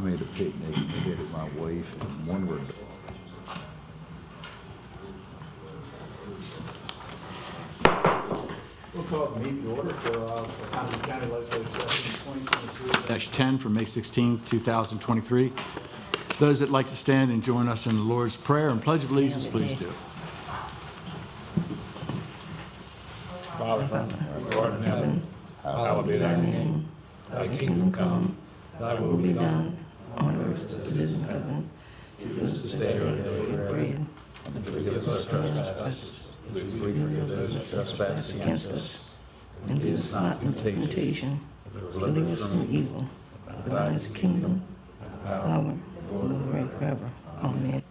made a picnic, and we did it my wife and one of her. We'll call the meeting order for Wycomico County Legislative Session 2023-10 for May 16, 2023. Those that like to stand and join us in the Lord's Prayer and Pledge of Allegiance, please do. Father, who art in heaven, hallowed be thy name. Thy kingdom come, thy will be done, on earth as it is in heaven. Give us this day our daily bread, and forgive us our trespasses, as we forgive those who trespass against us. And lead us not into temptation, but deliver us from evil. For thine is the kingdom, power, glory forever. Amen.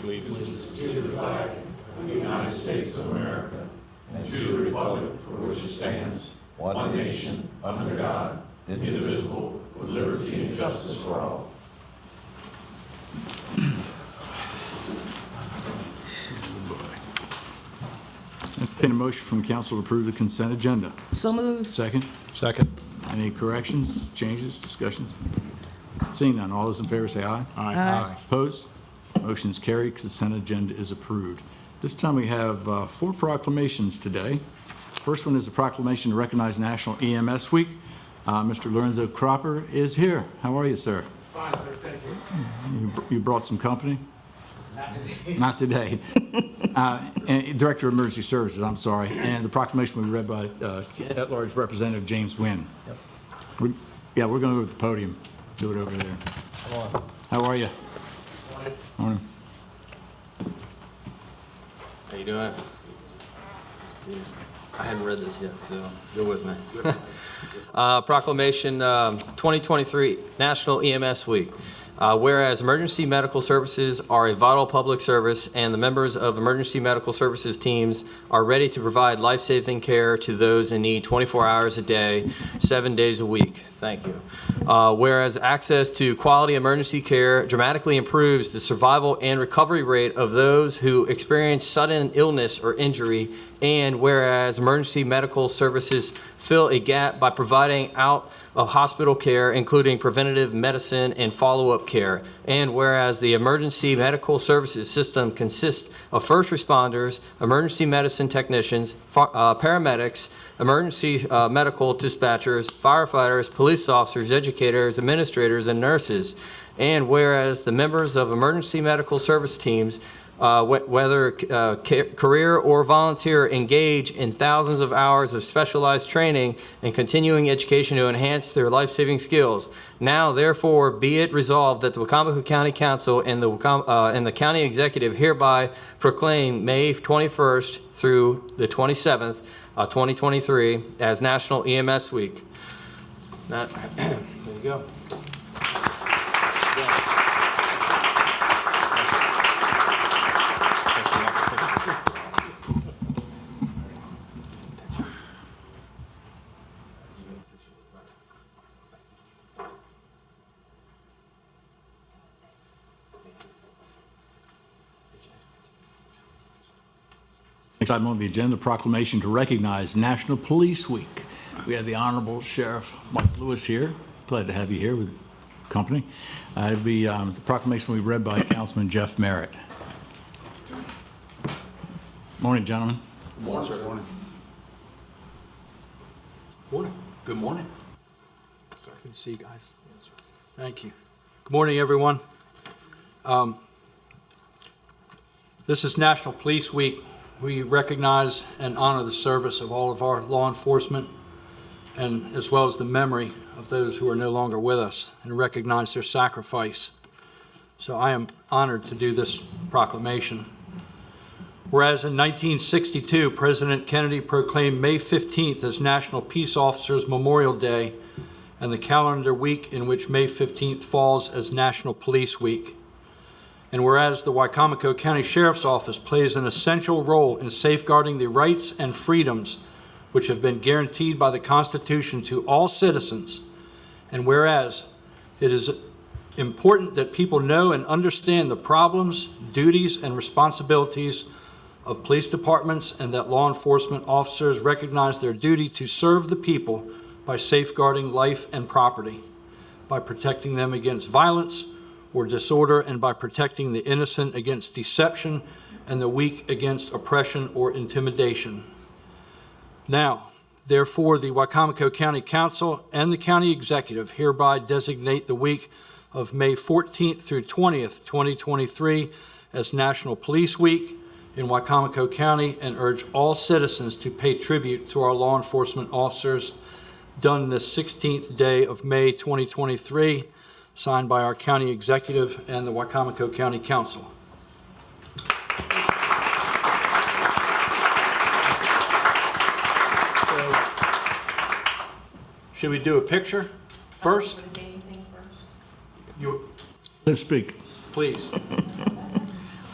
Allegiance to the flag of the United States of America and to the republic for which it stands, one nation, under God, indivisible, with liberty and justice for all. Entertain a motion from council to approve the consent agenda. So moved. Second? Second. Any corrections, changes, discussions? Seeing none, all those in favor say aye. Aye. Opposed? Motion is carried. Consent agenda is approved. This time we have 4 proclamations today. First one is a proclamation to recognize National EMS Week. Mr. Lorenzo Cropper is here. How are you, sir? Fine, sir, thank you. You brought some company? Not today. Not today. And Director of Emergency Services, I'm sorry. And the proclamation will be read by at-large Representative James Wynn. Yep. We're going to go to the podium. Do it over there. How are you? Morning. How you doing? I hadn't read this yet, so go with me. Proclamation 2023 National EMS Week. Whereas emergency medical services are a vital public service and the members of emergency medical services teams are ready to provide life-saving care to those in need 24 hours a day, 7 days a week. Thank you. Whereas access to quality emergency care dramatically improves the survival and recovery rate of those who experience sudden illness or injury, and whereas emergency medical services fill a gap by providing out of hospital care, including preventative medicine and follow-up care. And whereas the emergency medical services system consists of first responders, emergency medicine technicians, paramedics, emergency medical dispatchers, firefighters, police officers, educators, administrators, and nurses. And whereas the members of emergency medical service teams, whether career or volunteer, engage in thousands of hours of specialized training and continuing education to enhance their life-saving skills. Now, therefore, be it resolved that the Wycomico County Council and the County Executive hereby proclaim May 21st through the 27th, 2023 as National EMS Week. There you go. Next item on the agenda, proclamation to recognize National Police Week. We have the Honorable Sheriff Mike Lewis here. Glad to have you here with company. It'll be the proclamation will be read by Councilman Jeff Merritt. Morning, gentlemen. Good morning, sir. Morning. Morning. Good morning. Good to see you guys. Thank you. Good morning, everyone. This is National Police Week. We recognize and honor the service of all of our law enforcement, and as well as the memory of those who are no longer with us, and recognize their sacrifice. So I am honored to do this proclamation. Whereas in 1962, President Kennedy proclaimed May 15th as National Peace Officers Memorial Day, and the calendar week in which May 15th falls as National Police Week. And whereas the Wycomico County Sheriff's Office plays an essential role in safeguarding the rights and freedoms which have been guaranteed by the Constitution to all citizens, and whereas it is important that people know and understand the problems, duties, and responsibilities of police departments, and that law enforcement officers recognize their duty to serve the people by safeguarding life and property. by protecting them against violence or disorder, and by protecting the innocent against deception and the weak against oppression or intimidation. Now, therefore, the Wicomico County Council and the County Executive hereby designate the week of May 14th through 20th, 2023 as National Police Week in Wicomico County, and urge all citizens to pay tribute to our law enforcement officers done this 16th day of May 2023, signed by our County Executive and the Wicomico County Council. Should we do a picture first? Want to say anything first? Let's speak. Please.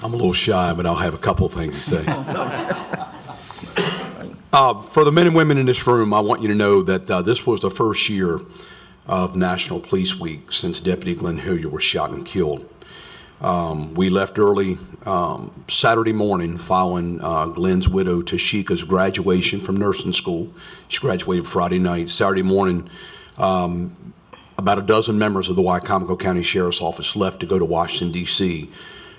I'm a little shy, but I'll have a couple of things to say. For the men and women in this room, I want you to know that this was the first year of National Police Week since Deputy Glenn Hilliard was shot and killed. We left early Saturday morning following Glenn's widow Tashika's graduation from nursing school. She graduated Friday night. Saturday morning, about a dozen members of the Wicomico County Sheriff's Office left to go to Washington, D.C.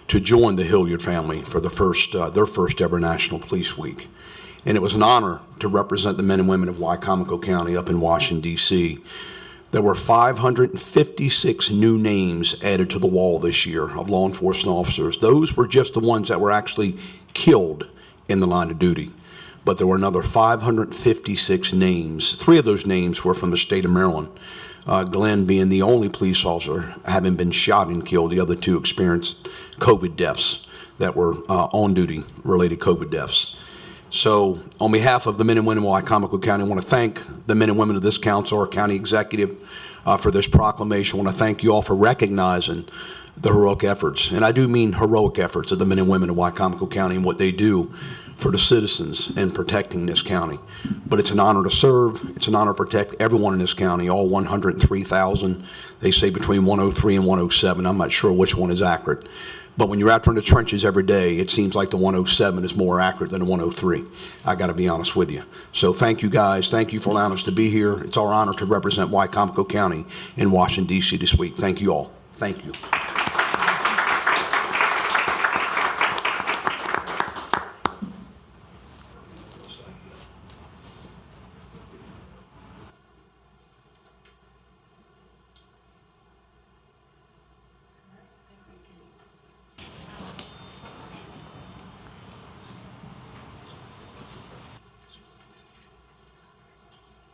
to join the Hilliard family for their first ever National Police Week. And it was an honor to represent the men and women of Wicomico County up in Washington, D.C. There were 556 new names added to the wall this year of law enforcement officers. Those were just the ones that were actually killed in the line of duty. But there were another 556 names. 3 of those names were from the state of Maryland. Glenn being the only police officer having been shot and killed. The other 2 experienced COVID deaths that were on-duty related COVID deaths. So on behalf of the men and women of Wicomico County, I want to thank the men and women of this council, our county executive, for this proclamation. I want to thank you all for recognizing the heroic efforts, and I do mean heroic efforts of the men and women of Wicomico County and what they do for the citizens in protecting this county. But it's an honor to serve. It's an honor to protect everyone in this county, all 103,000. They say between 103 and 107. I'm not sure which one is accurate. But when you're out there in the trenches every day, it seems like the 107 is more accurate than the 103. I got to be honest with you. So thank you guys. Thank you for allowing us to be here. It's our honor to represent Wicomico County in Washington, D.C. this week. Thank you all. Thank you.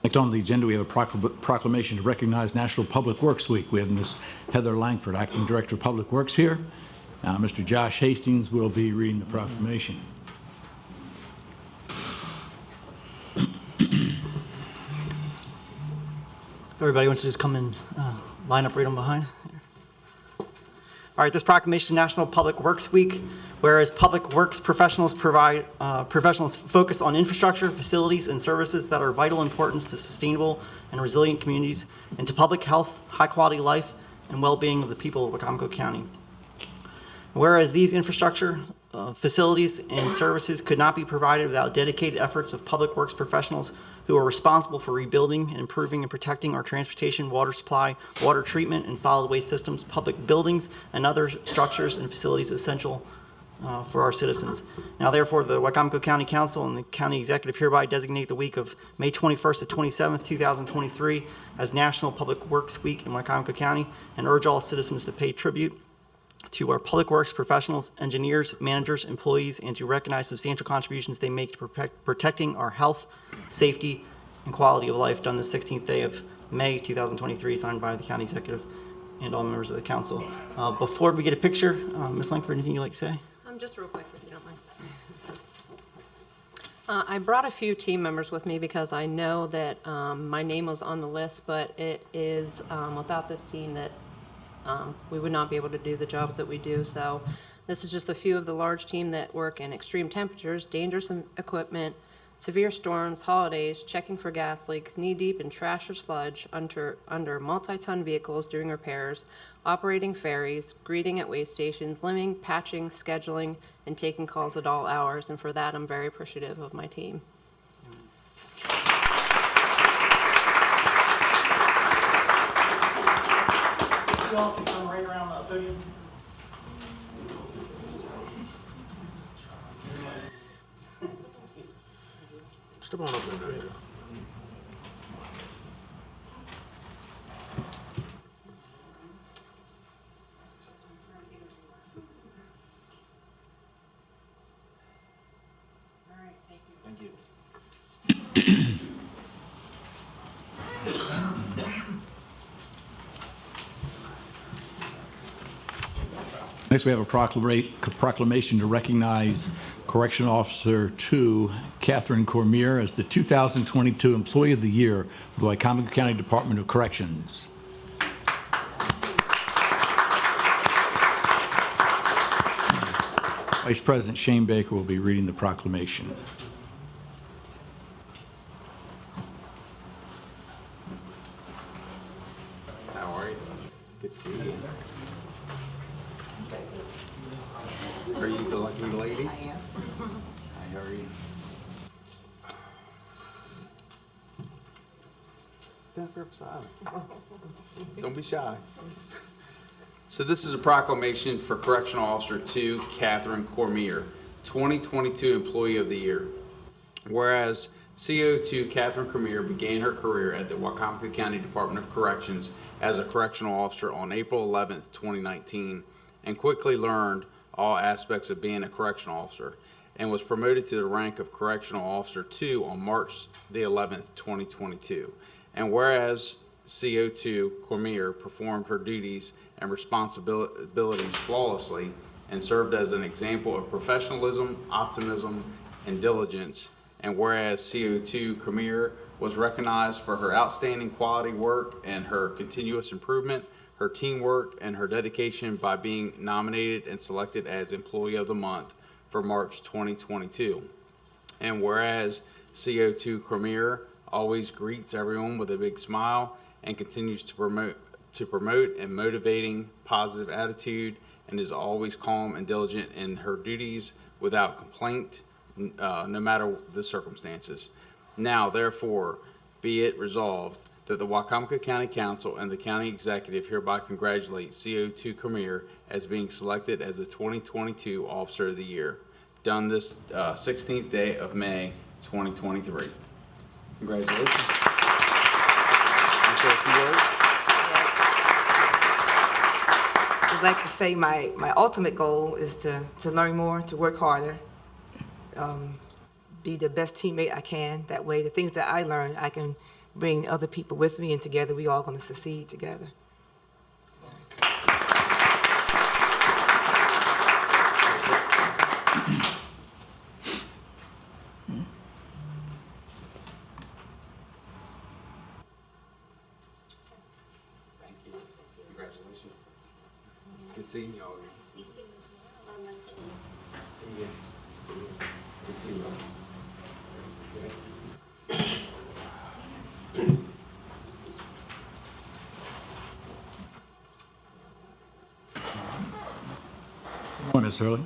Next on the agenda, we have a proclamation to recognize National Public Works Week. We have Ms. Heather Langford, Acting Director of Public Works here. Mr. Josh Hastings will be reading the proclamation. If everybody wants to just come and line up right on behind. All right, this proclamation is National Public Works Week, whereas public works professionals focus on infrastructure, facilities, and services that are of vital importance to sustainable and resilient communities and to public health, high-quality life, and well-being of the people of Wicomico County. Whereas these infrastructure, facilities, and services could not be provided without dedicated efforts of public works professionals who are responsible for rebuilding and improving and protecting our transportation, water supply, water treatment, and solid waste systems, public buildings, and other structures and facilities essential for our citizens. Now, therefore, the Wicomico County Council and the County Executive hereby designate the week of May 21st to 27th, 2023 as National Public Works Week in Wicomico County, and urge all citizens to pay tribute to our public works professionals, engineers, managers, employees, and to recognize substantial contributions they make to protecting our health, safety, and quality of life done the 16th day of May 2023, signed by the County Executive and all members of the Council. Before we get a picture, Ms. Langford, anything you'd like to say? Just real quick, if you don't mind. I brought a few team members with me because I know that my name was on the list, but it is without this team that we would not be able to do the jobs that we do. So this is just a few of the large team that work in extreme temperatures, dangerous equipment, severe storms, holidays, checking for gas leaks, knee-deep in trash or sludge, under multi-ton vehicles doing repairs, operating ferries, greeting at waste stations, limbing, patching, scheduling, and taking calls at all hours. And for that, I'm very appreciative of my team. If you all can come right around the podium. Step on up there. Thank you. Next, we have a proclamation to recognize Correctional Officer 2, Catherine Cormier, as the 2022 Employee of the Year for the Wycomico County Department of Corrections. Vice President Shane Baker will be reading the proclamation. How are you? Good to see you. Are you the lucky lady? I am. Hi, how are you? Stand up side. Don't be shy. So this is a proclamation for Correctional Officer 2, Catherine Cormier, 2022 Employee of the Year. Whereas CO2 Catherine Cormier began her career at the Wycomico County Department of Corrections as a correctional officer on April 11th, 2019, and quickly learned all aspects of being a correctional officer, and was promoted to the rank of Correctional Officer 2 on March the 11th, 2022. And whereas CO2 Cormier performed her duties and responsibilities flawlessly and served as an example of professionalism, optimism, and diligence, and whereas CO2 Cormier was recognized for her outstanding quality work and her continuous improvement, her teamwork, and her dedication by being nominated and selected as Employee of the Month for March 2022. And whereas CO2 Cormier always greets everyone with a big smile and continues to promote and motivating positive attitude, and is always calm and diligent in her duties without complaint, no matter the circumstances. Now, therefore, be it resolved that the Wycomico County Council and the County Executive hereby congratulate CO2 Cormier as being selected as the 2022 Officer of the Year, done this 16th day of May, 2023. Congratulations. You say a few words? I'd like to say my ultimate goal is to learn more, to work harder, be the best teammate I can. That way, the things that I learn, I can bring other people with me, and together we all going to succeed together. Thank you. Congratulations. Good seeing you all again. See you. Good to see you. Good morning, Ms. Hurley.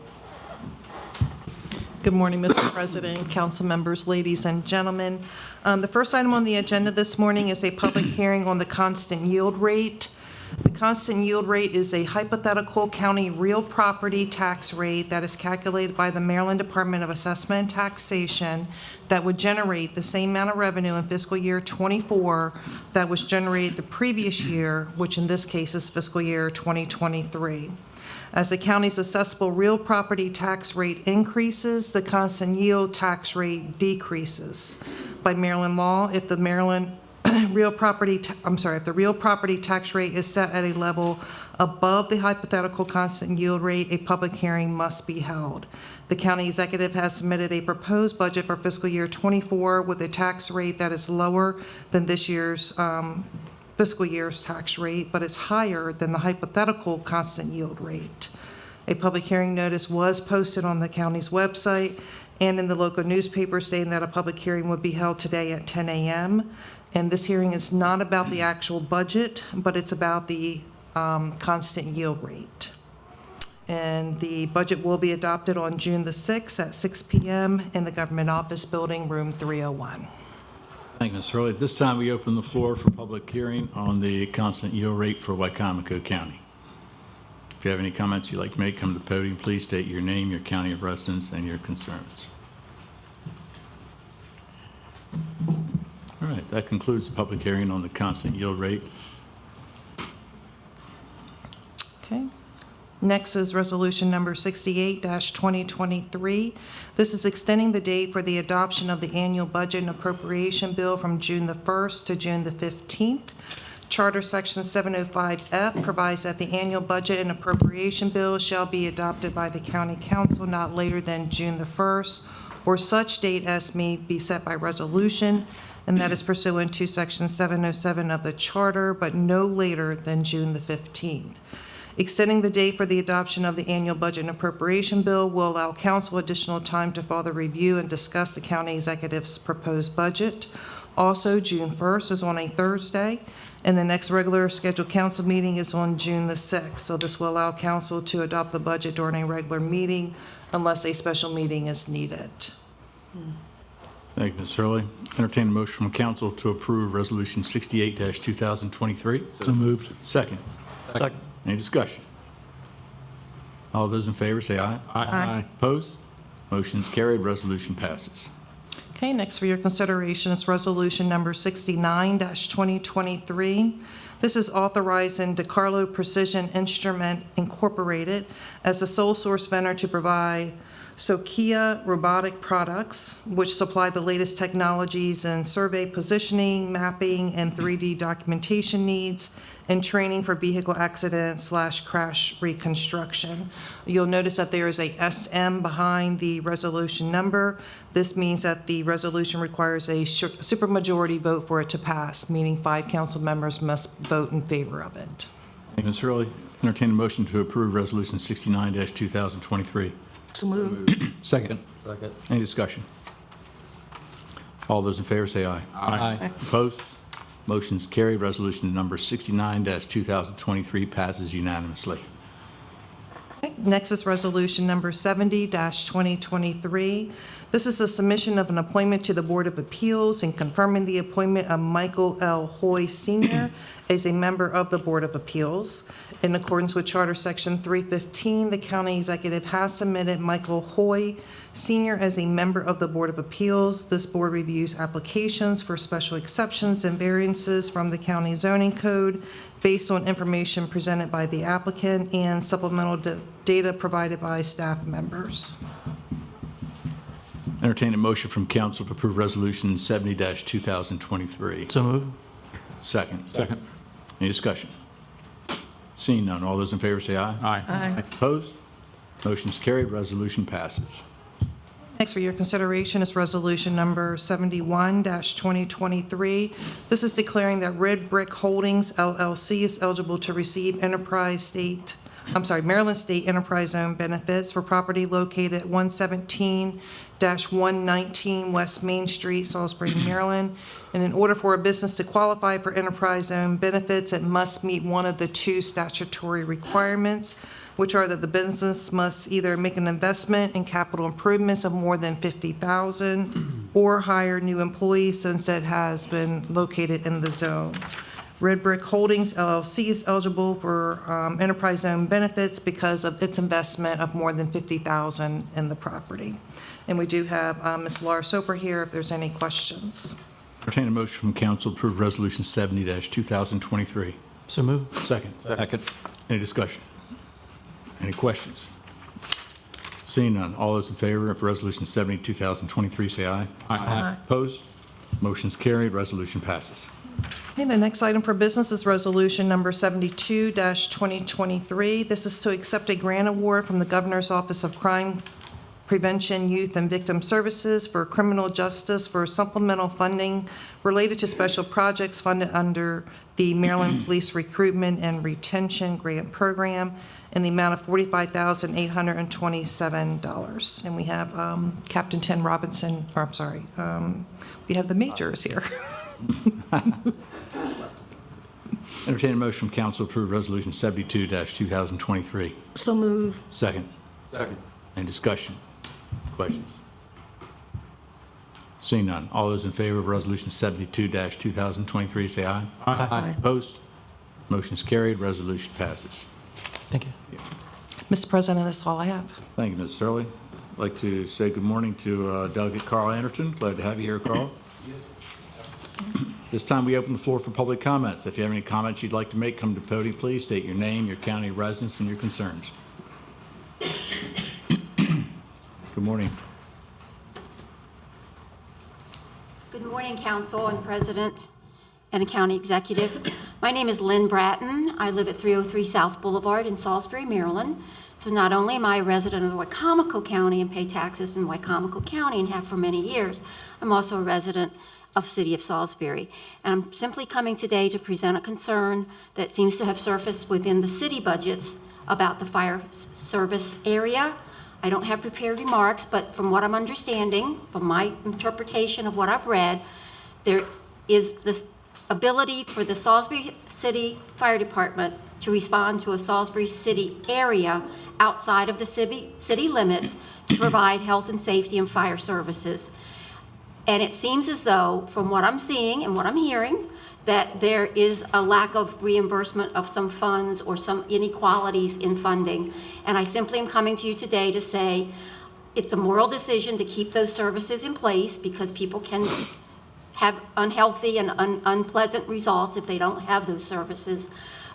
Good morning, Mr. President, council members, ladies and gentlemen. The first item on the agenda this morning is a public hearing on the constant yield rate. The constant yield rate is a hypothetical county real property tax rate that is calculated by the Maryland Department of Assessment and Taxation that would generate the same amount of revenue in fiscal year '24 that was generated the previous year, which in this case is fiscal year 2023. As the county's assessable real property tax rate increases, the constant yield tax rate decreases. By Maryland law, if the real property tax rate is set at a level above the hypothetical constant yield rate, a public hearing must be held. The county executive has submitted a proposed budget for fiscal year '24 with a tax rate that is lower than this year's fiscal year's tax rate, but is higher than the hypothetical constant yield rate. A public hearing notice was posted on the county's website and in the local newspaper stating that a public hearing would be held today at 10 a.m. And this hearing is not about the actual budget, but it's about the constant yield rate. And the budget will be adopted on June the 6th at 6 p.m. in the Government Office Building, room 301. Thank you, Ms. Hurley. At this time, we open the floor for public hearing on the constant yield rate for Wycomico County. If you have any comments you'd like to make, come to the podium. Please state your name, your county of residence, and your concerns. All right, that concludes the public hearing on the constant yield rate. Okay. Next is Resolution Number 68-2023. This is extending the date for the adoption of the annual budget and appropriation bill from June the 1st to June the 15th. Charter Section 705F provides that the annual budget and appropriation bill shall be adopted by the county council not later than June the 1st, or such date as may be set by resolution, and that is pursuant to Section 707 of the Charter, but no later than June the 15th. Extending the date for the adoption of the annual budget and appropriation bill will allow council additional time to further review and discuss the county executive's proposed budget. Also, June 1st is on a Thursday, and the next regular scheduled council meeting is on June the 6th. So this will allow council to adopt the budget during a regular meeting unless a special meeting is needed. Thank you, Ms. Hurley. Entertain a motion from council to approve Resolution 68-2023. So moved. Second. Second. Any discussion? All those in favor say aye. Aye. Opposed? Motion's carried. Resolution passes. Okay, next for your consideration is Resolution Number 69-2023. This is authorizing DeCarlo Precision Instrument Incorporated as the sole source vendor to provide Sokia robotic products, which supply the latest technologies in survey positioning, mapping, and 3D documentation needs, and training for vehicle accident/crash reconstruction. You'll notice that there is a SM behind the resolution number. This means that the resolution requires a supermajority vote for it to pass, meaning 5 council members must vote in favor of it. Thank you, Ms. Hurley. Entertain a motion to approve Resolution 69-2023. So moved. Second. Second. Any discussion? All those in favor say aye. Aye. Opposed? Motion's carried. Resolution number 69-2023 passes unanimously. Okay, next is Resolution Number 70-2023. This is a submission of an appointment to the Board of Appeals and confirming the appointment of Michael L. Hoy Sr. as a member of the Board of Appeals. In accordance with Charter Section 315, the county executive has submitted Michael Hoy Sr. as a member of the Board of Appeals. This board reviews applications for special exceptions and variances from the county zoning code based on information presented by the applicant and supplemental data provided by staff members. Entertain a motion from council to approve Resolution 70-2023. So moved. Second. Second. Any discussion? Seeing none, all those in favor say aye. Aye. Opposed? Motion's carried. Resolution passes. Next for your consideration is Resolution Number 71-2023. This is declaring that Red Brick Holdings LLC is eligible to receive Maryland State Enterprise Zone benefits for property located at 117-119 West Main Street, Salisbury, Maryland. And in order for a business to qualify for Enterprise Zone benefits, it must meet one of the 2 statutory requirements, which are that the business must either make an investment in capital improvements of more than $50,000 or hire new employees since it has been located in the zone. Red Brick Holdings LLC is eligible for Enterprise Zone benefits because of its investment of more than $50,000 in the property. And we do have Ms. Laura Soper here if there's any questions. Entertain a motion from council to approve Resolution 70-2023. So moved. Second. Second. Any discussion? Any questions? Seeing none, all those in favor of Resolution 70-2023 say aye. Aye. Opposed? Motion's carried. Resolution passes. Okay, the next item for business is Resolution Number 72-2023. This is to accept a grant award from the Governor's Office of Crime Prevention, Youth, and Victim Services for criminal justice for supplemental funding related to special projects funded under the Maryland Police Recruitment and Retention Grant Program in the amount of $45,827. And we have Captain Tim Robinson, or I'm sorry, we have the majors here. Entertain a motion from council to approve Resolution 72-2023. So moved. Second. Second. Any discussion? Questions? Seeing none, all those in favor of Resolution 72-2023, say aye. Aye. Opposed? Motion is carried, resolution passes. Thank you. Mr. President, that's all I have. Thank you, Mrs. Hurley. I'd like to say good morning to Delegate Carl Anderson. Glad to have you here, Carl. This time, we open the floor for public comments. If you have any comments you'd like to make, come to the podium, please. State your name, your county residence, and your concerns. Good morning. Good morning, Council and President and County Executive. My name is Lynn Bratton. I live at 303 South Boulevard in Salisbury, Maryland. So not only am I a resident of Wicomico County and pay taxes in Wicomico County and have for many years, I'm also a resident of City of Salisbury. And I'm simply coming today to present a concern that seems to have surfaced within the city budgets about the fire service area. I don't have prepared remarks, but from what I'm understanding, from my interpretation of what I've read, there is this ability for the Salisbury City Fire Department to respond to a Salisbury City area outside of the city limits to provide health and safety and fire services. And it seems as though, from what I'm seeing and what I'm hearing, that there is a lack of reimbursement of some funds or some inequalities in funding. And I simply am coming to you today to say it's a moral decision to keep those services in place because people can have unhealthy and unpleasant results if they don't have those services.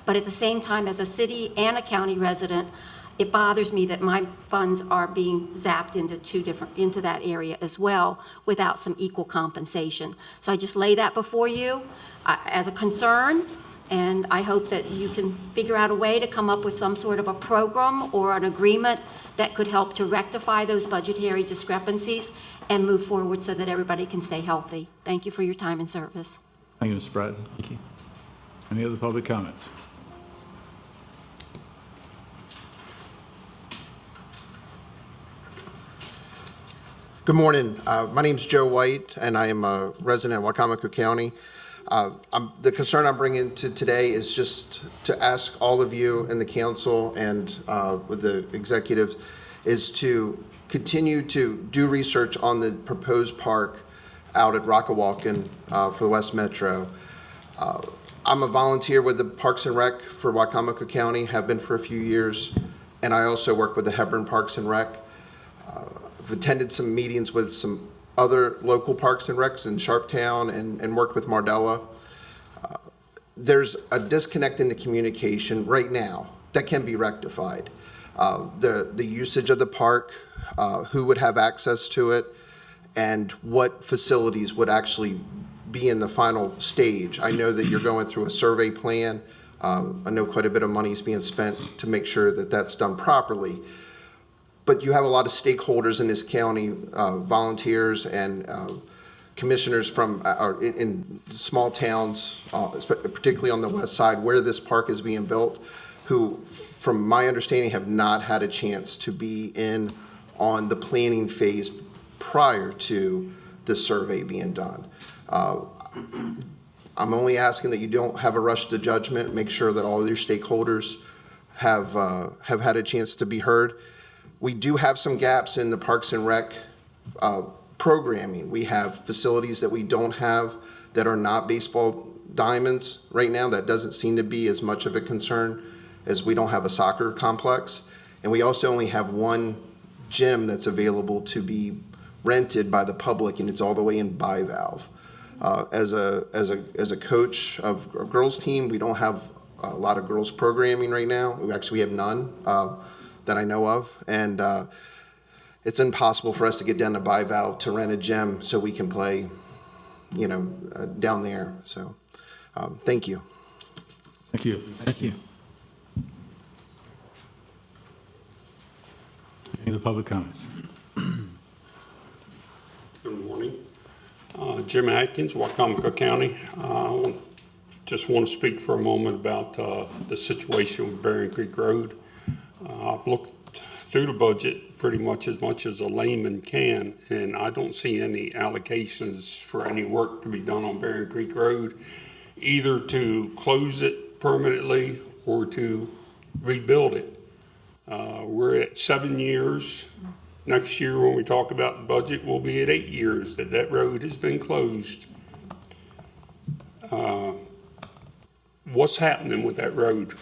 But at the same time, as a city and a county resident, it bothers me that my funds are being zapped into that area as well without some equal compensation. So I just lay that before you as a concern, and I hope that you can figure out a way to come up with some sort of a program or an agreement that could help to rectify those budgetary discrepancies and move forward so that everybody can stay healthy. Thank you for your time and service. Thank you, Mr. Bratton. Thank you. Any other public comments? Good morning. My name's Joe White, and I am a resident of Wicomico County. The concern I'm bringing to today is just to ask all of you in the council and with the executive is to continue to do research on the proposed park out at Rockawalken for the West Metro. I'm a volunteer with the Parks and Rec for Wicomico County, have been for a few years, and I also work with the Hebron Parks and Rec. I've attended some meetings with some other local parks and recs in Sharptown and worked with Mardella. There's a disconnect in the communication right now that can be rectified. The usage of the park, who would have access to it, and what facilities would actually be in the final stage. I know that you're going through a survey plan. I know quite a bit of money is being spent to make sure that that's done properly. But you have a lot of stakeholders in this county, volunteers and commissioners from in small towns, particularly on the west side where this park is being built, who, from my understanding, have not had a chance to be in on the planning phase prior to the survey being done. I'm only asking that you don't have a rush to judgment. Make sure that all of your stakeholders have had a chance to be heard. We do have some gaps in the Parks and Rec programming. We have facilities that we don't have that are not baseball diamonds right now. That doesn't seem to be as much of a concern as we don't have a soccer complex. And we also only have one gym that's available to be rented by the public, and it's all the way in Bivalve. As a coach of a girls team, we don't have a lot of girls programming right now. We have none that I know of, and it's impossible for us to get down to Bivalve to rent a gym so we can play, down there. So, thank you. Thank you. Thank you. Any other public comments? Good morning. Jim Atkins, Wicomico County. Just want to speak for a moment about the situation with Bering Creek Road. I've looked through the budget pretty much as a layman can, and I don't see any allocations for any work to be done on Bering Creek Road, either to close it permanently or to rebuild it. We're at 7 years Next year, when we talk about the budget, we'll be at 8 years that road has been closed. What's happening with that road?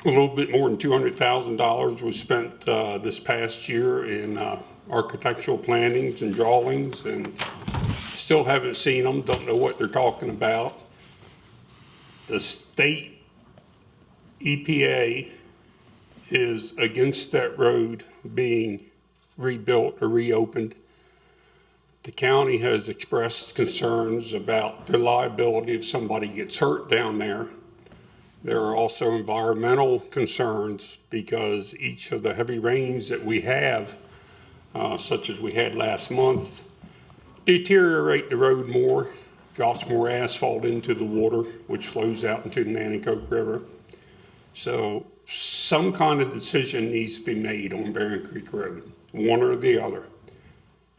A little bit more than $200,000 was spent this past year in architectural plannings and drawings, and still haven't seen them, don't know what they're talking about. The state EPA is against that road being rebuilt or reopened. The county has expressed concerns about the liability if somebody gets hurt down there. There are also environmental concerns because each of the heavy rains that we have, such as we had last month, deteriorate the road more, drops more asphalt into the water, which flows out into the Nanticoke River. So some kind of decision needs to be made on Barron Creek Road, one or the other.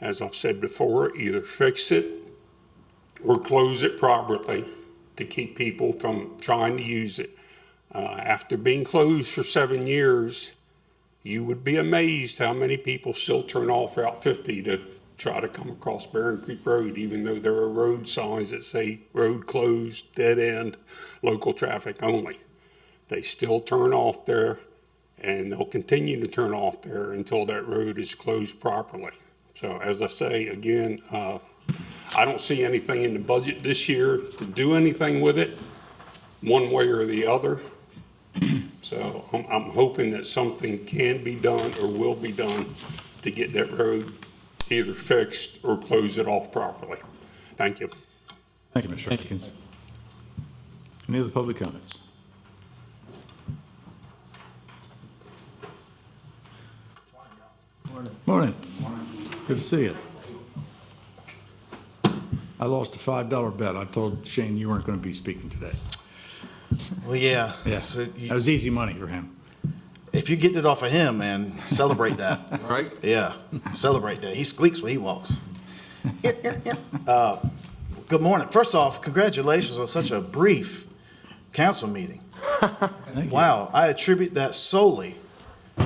As I've said before, either fix it or close it properly to keep people from trying to use it. After being closed for 7 years, you would be amazed how many people still turn off Route 50 to try to come across Barron Creek Road, even though there are road signs that say road closed, dead end, local traffic only. They still turn off there, and they'll continue to turn off there until that road is closed properly. So as I say, again, I don't see anything in the budget this year to do anything with it, one way or the other. So I'm hoping that something can be done or will be done to get that road either fixed or close it off properly. Thank you. Thank you, Mr. Atkins. Any other public comments? Morning. Good to see you. I lost a $5 bet. I told Shane you weren't going to be speaking today. Well, yeah. Yeah, So that was easy money for him. if you get it off of him, man, celebrate that. Right? Yeah, celebrate that. He squeaks when he walks. Good morning. First off, congratulations on such a brief council meeting. Wow, I attribute that solely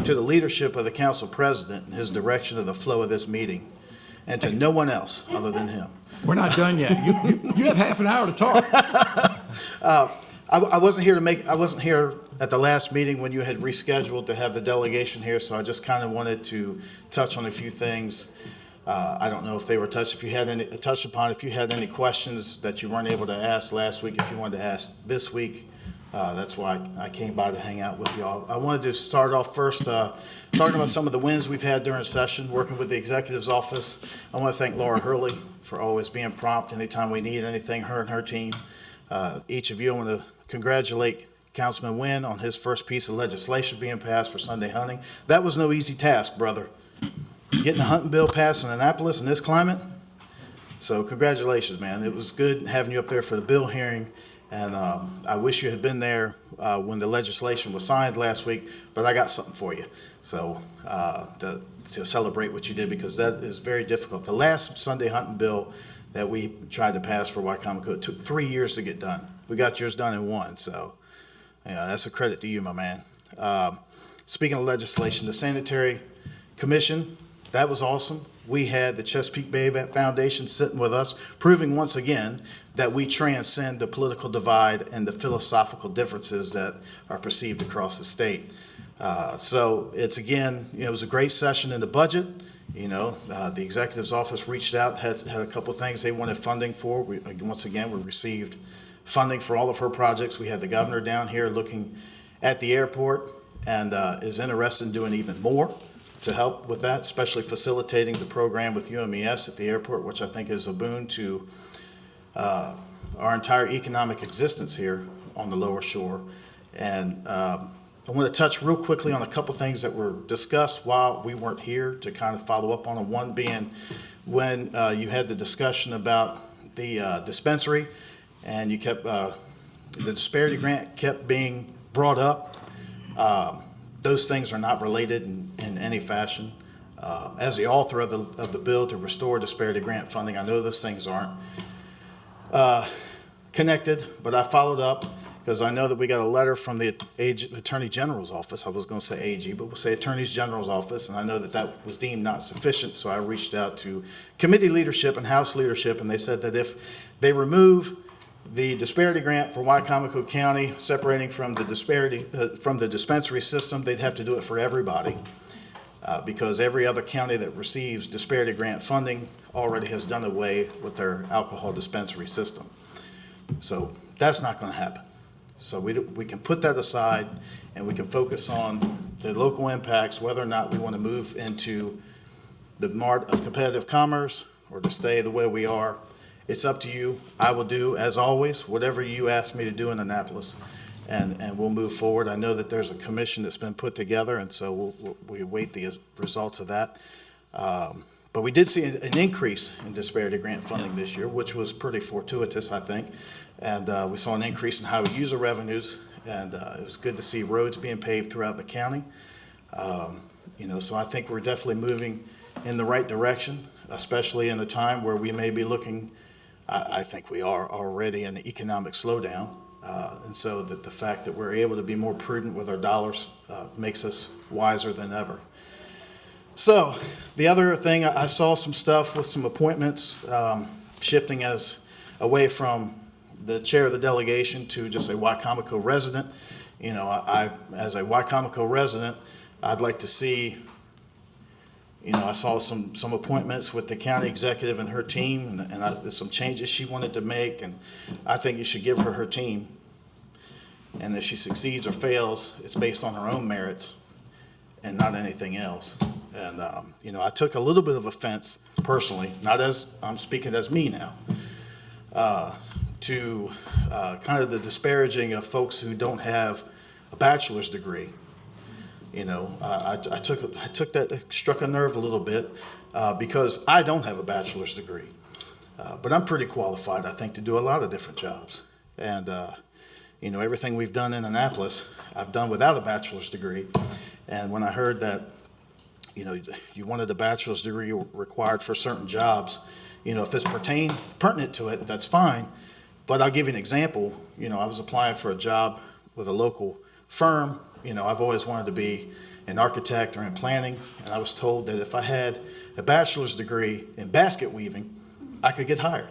to the leadership of the council president and his direction of the flow of this meeting, and to no one else other than him. We're not done yet. You have half an hour to talk. I wasn't here at the last meeting when you had rescheduled to have the delegation here, so I just kind of wanted to touch on a few things. I don't know if they were touched upon. If you had any questions that you weren't able to ask last week, if you wanted to ask this week, that's why I came by to hang out with y'all. I wanted to start off first talking about some of the wins we've had during session, working with the executive's office. I want to thank Laura Hurley for always being prompt anytime we need anything, her and her team. Each of you, I want to congratulate Councilman Wynn on his first piece of legislation being passed for Sunday hunting. That was no easy task, brother. Getting a hunting bill passed in Annapolis in this climate. So congratulations, man. It was good having you up there for the bill hearing. And I wish you had been there when the legislation was signed last week, but I got something for you. So to celebrate what you did, because that is very difficult. The last Sunday hunting bill that we tried to pass for Wicomico, it took 3 years to get done. We got yours done in one. So yeah, that's a credit to you, my man. Speaking of legislation, the Sanitary Commission, that was awesome. We had the Chesapeake Bay Foundation sitting with us, proving once again that we transcend the political divide and the philosophical differences that are perceived across the state. So it's again, it was a great session in the budget. The executive's office reached out, had a couple of things they wanted funding for. Once again, we received funding for all of her projects. We had the governor down here looking at the airport and is interested in doing even more to help with that, especially facilitating the program with UMES at the airport, which I think is a boon to our entire economic existence here on the lower shore. And I want to touch real quickly on a couple things that were discussed while we weren't here to kind of follow up on them. One being when you had the discussion about the dispensary, and you kept the disparity grant kept being brought up. Those things are not related in any fashion. As the author of the bill to restore disparity grant funding, I know those things aren't connected, but I followed up because I know that we got a letter from the Attorney General's office. I was going to say AG, but we'll say Attorney General's office, and I know that that was deemed not sufficient, so I reached out to committee leadership and House leadership, and they said that if they remove the disparity grant for Wycomico County, separating from the dispensary system, they'd have to do it for everybody, because every other county that receives disparity grant funding already has done away with their alcohol dispensary system. So that's not going to happen. So we can put that aside, and we can focus on the local impacts, whether or not we want to move into the mart of competitive commerce or to stay the way we are. It's up to you. I will do, as always, whatever you ask me to do in Annapolis, and we'll move forward. I know that there's a commission that's been put together, and so we await the results of that. But we did see an increase in disparity grant funding this year, which was pretty fortuitous, I think. And we saw an increase in highway user revenues, and it was good to see roads being paved throughout the county. So I think we're definitely moving in the right direction, especially in a time where we may be looking, I think we are already in an economic slowdown. And so that the fact that we're able to be more prudent with our dollars makes us wiser than ever. So the other thing, I saw some stuff with some appointments shifting away from the chair of the delegation to just a Wycomico resident. I as a Wycomico resident, I'd like to see, I saw some appointments with the county executive and her team, and there's some changes she wanted to make, and I think you should give her team. And if she succeeds or fails, it's based on her own merits and not anything else. And, I took a little bit of offense personally, not as, I'm speaking as me now, to kind of the disparaging of folks who don't have a bachelor's degree. I took that, it struck a nerve a little bit because I don't have a bachelor's degree. But I'm pretty qualified, I think, to do a lot of different jobs. And, everything we've done in Annapolis, I've done without a bachelor's degree. And when I heard that, you wanted a bachelor's degree required for certain jobs, if it's pertinent to it, that's fine. But I'll give you an example. I was applying for a job with a local firm. I've always wanted to be an architect or in planning, and I was told that if I had a bachelor's degree in basket weaving, I could get hired.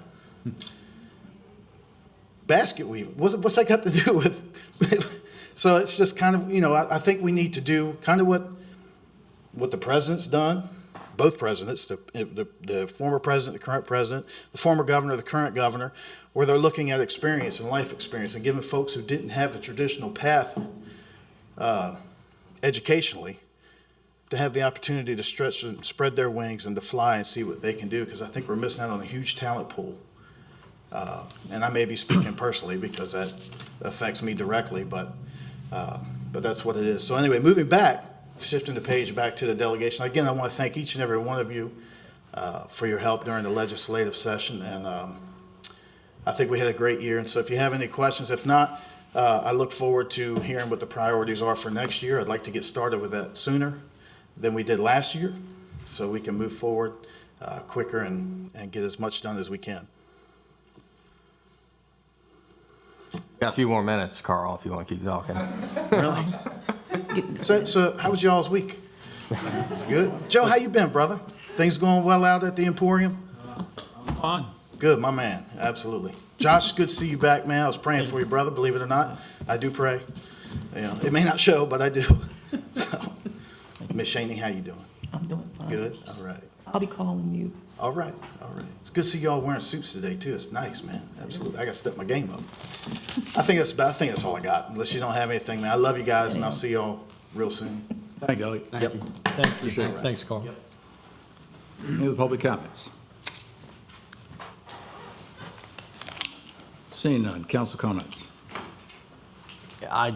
Basket weaving, what's that got to do with? So it's just kind of, I think we need to do kind of what the president's done, both presidents, the former president, the current president, the former governor, the current governor, where they're looking at experience and life experience and giving folks who didn't have the traditional path educationally to have the opportunity to stretch and spread their wings and to fly and see what they can do, because I think we're missing out on a huge talent pool. And I may be speaking personally because that affects me directly, but that's what it is. So anyway, moving back, shifting the page back to the delegation. Again, I want to thank each and every one of you for your help during the legislative session, and I think we had a great year. And so if you have any questions, if not, I look forward to hearing what the priorities are for next year. I'd like to get started with that sooner than we did last year, so we can move forward quicker and get as much done as we can. Got a few more minutes, Carl, if you want to keep talking. Really? So how was y'all's week? Good. Joe, how you been, brother? Things going well out at the Emporium? I'm fine. Good, my man. Absolutely. Josh, good to see you back, man. I was praying for you, brother. Believe it or not, I do pray. It may not show, but I do. So, Miss Shaney, how you doing? I'm doing fine. Good. All right. I'll be calling you. All right. All right. It's good to see y'all wearing suits today too. It's nice, man. Absolutely. I got to step my game up. I think that's all I got. Unless you don't have anything, man. I love you guys, and I'll see y'all real soon. Thank you, Elliot. Thank you. Thank you. Appreciate it. Thanks, Carl. Any other public comments? Seeing none. Council comments. I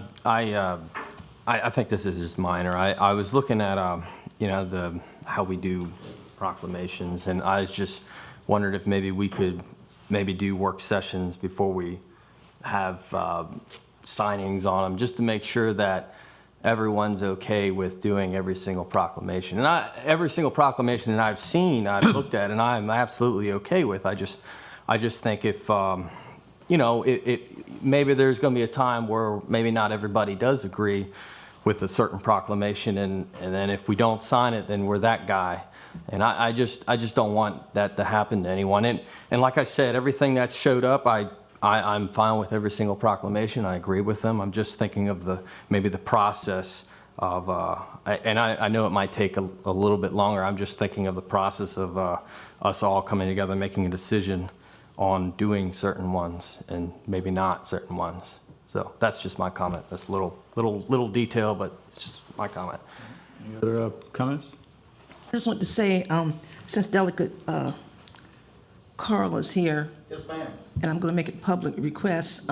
think this is just minor. I was looking at, how we do proclamations, and I was just wondered if maybe we could do work sessions before we have signings on them, just to make sure that everyone's okay with doing every single proclamation. And every single proclamation that I've seen, I've looked at, and I'm absolutely okay with. I just think if you know, maybe there's going to be a time where maybe not everybody does agree with a certain proclamation, and then if we don't sign it, then we're that guy. And I just don't want that to happen to anyone. And like I said, everything that's showed up, I'm fine with every single proclamation. I agree with them. I'm just thinking of maybe the process of, and I know it might take a little bit longer. I'm just thinking of the process of us all coming together, making a decision on doing certain ones and maybe not certain ones. So that's just my comment. That's a little detail, but it's just my comment. Any other comments? I just want to say, since Delegate Carl is here. Yes, ma'am. And I'm going to make a public request.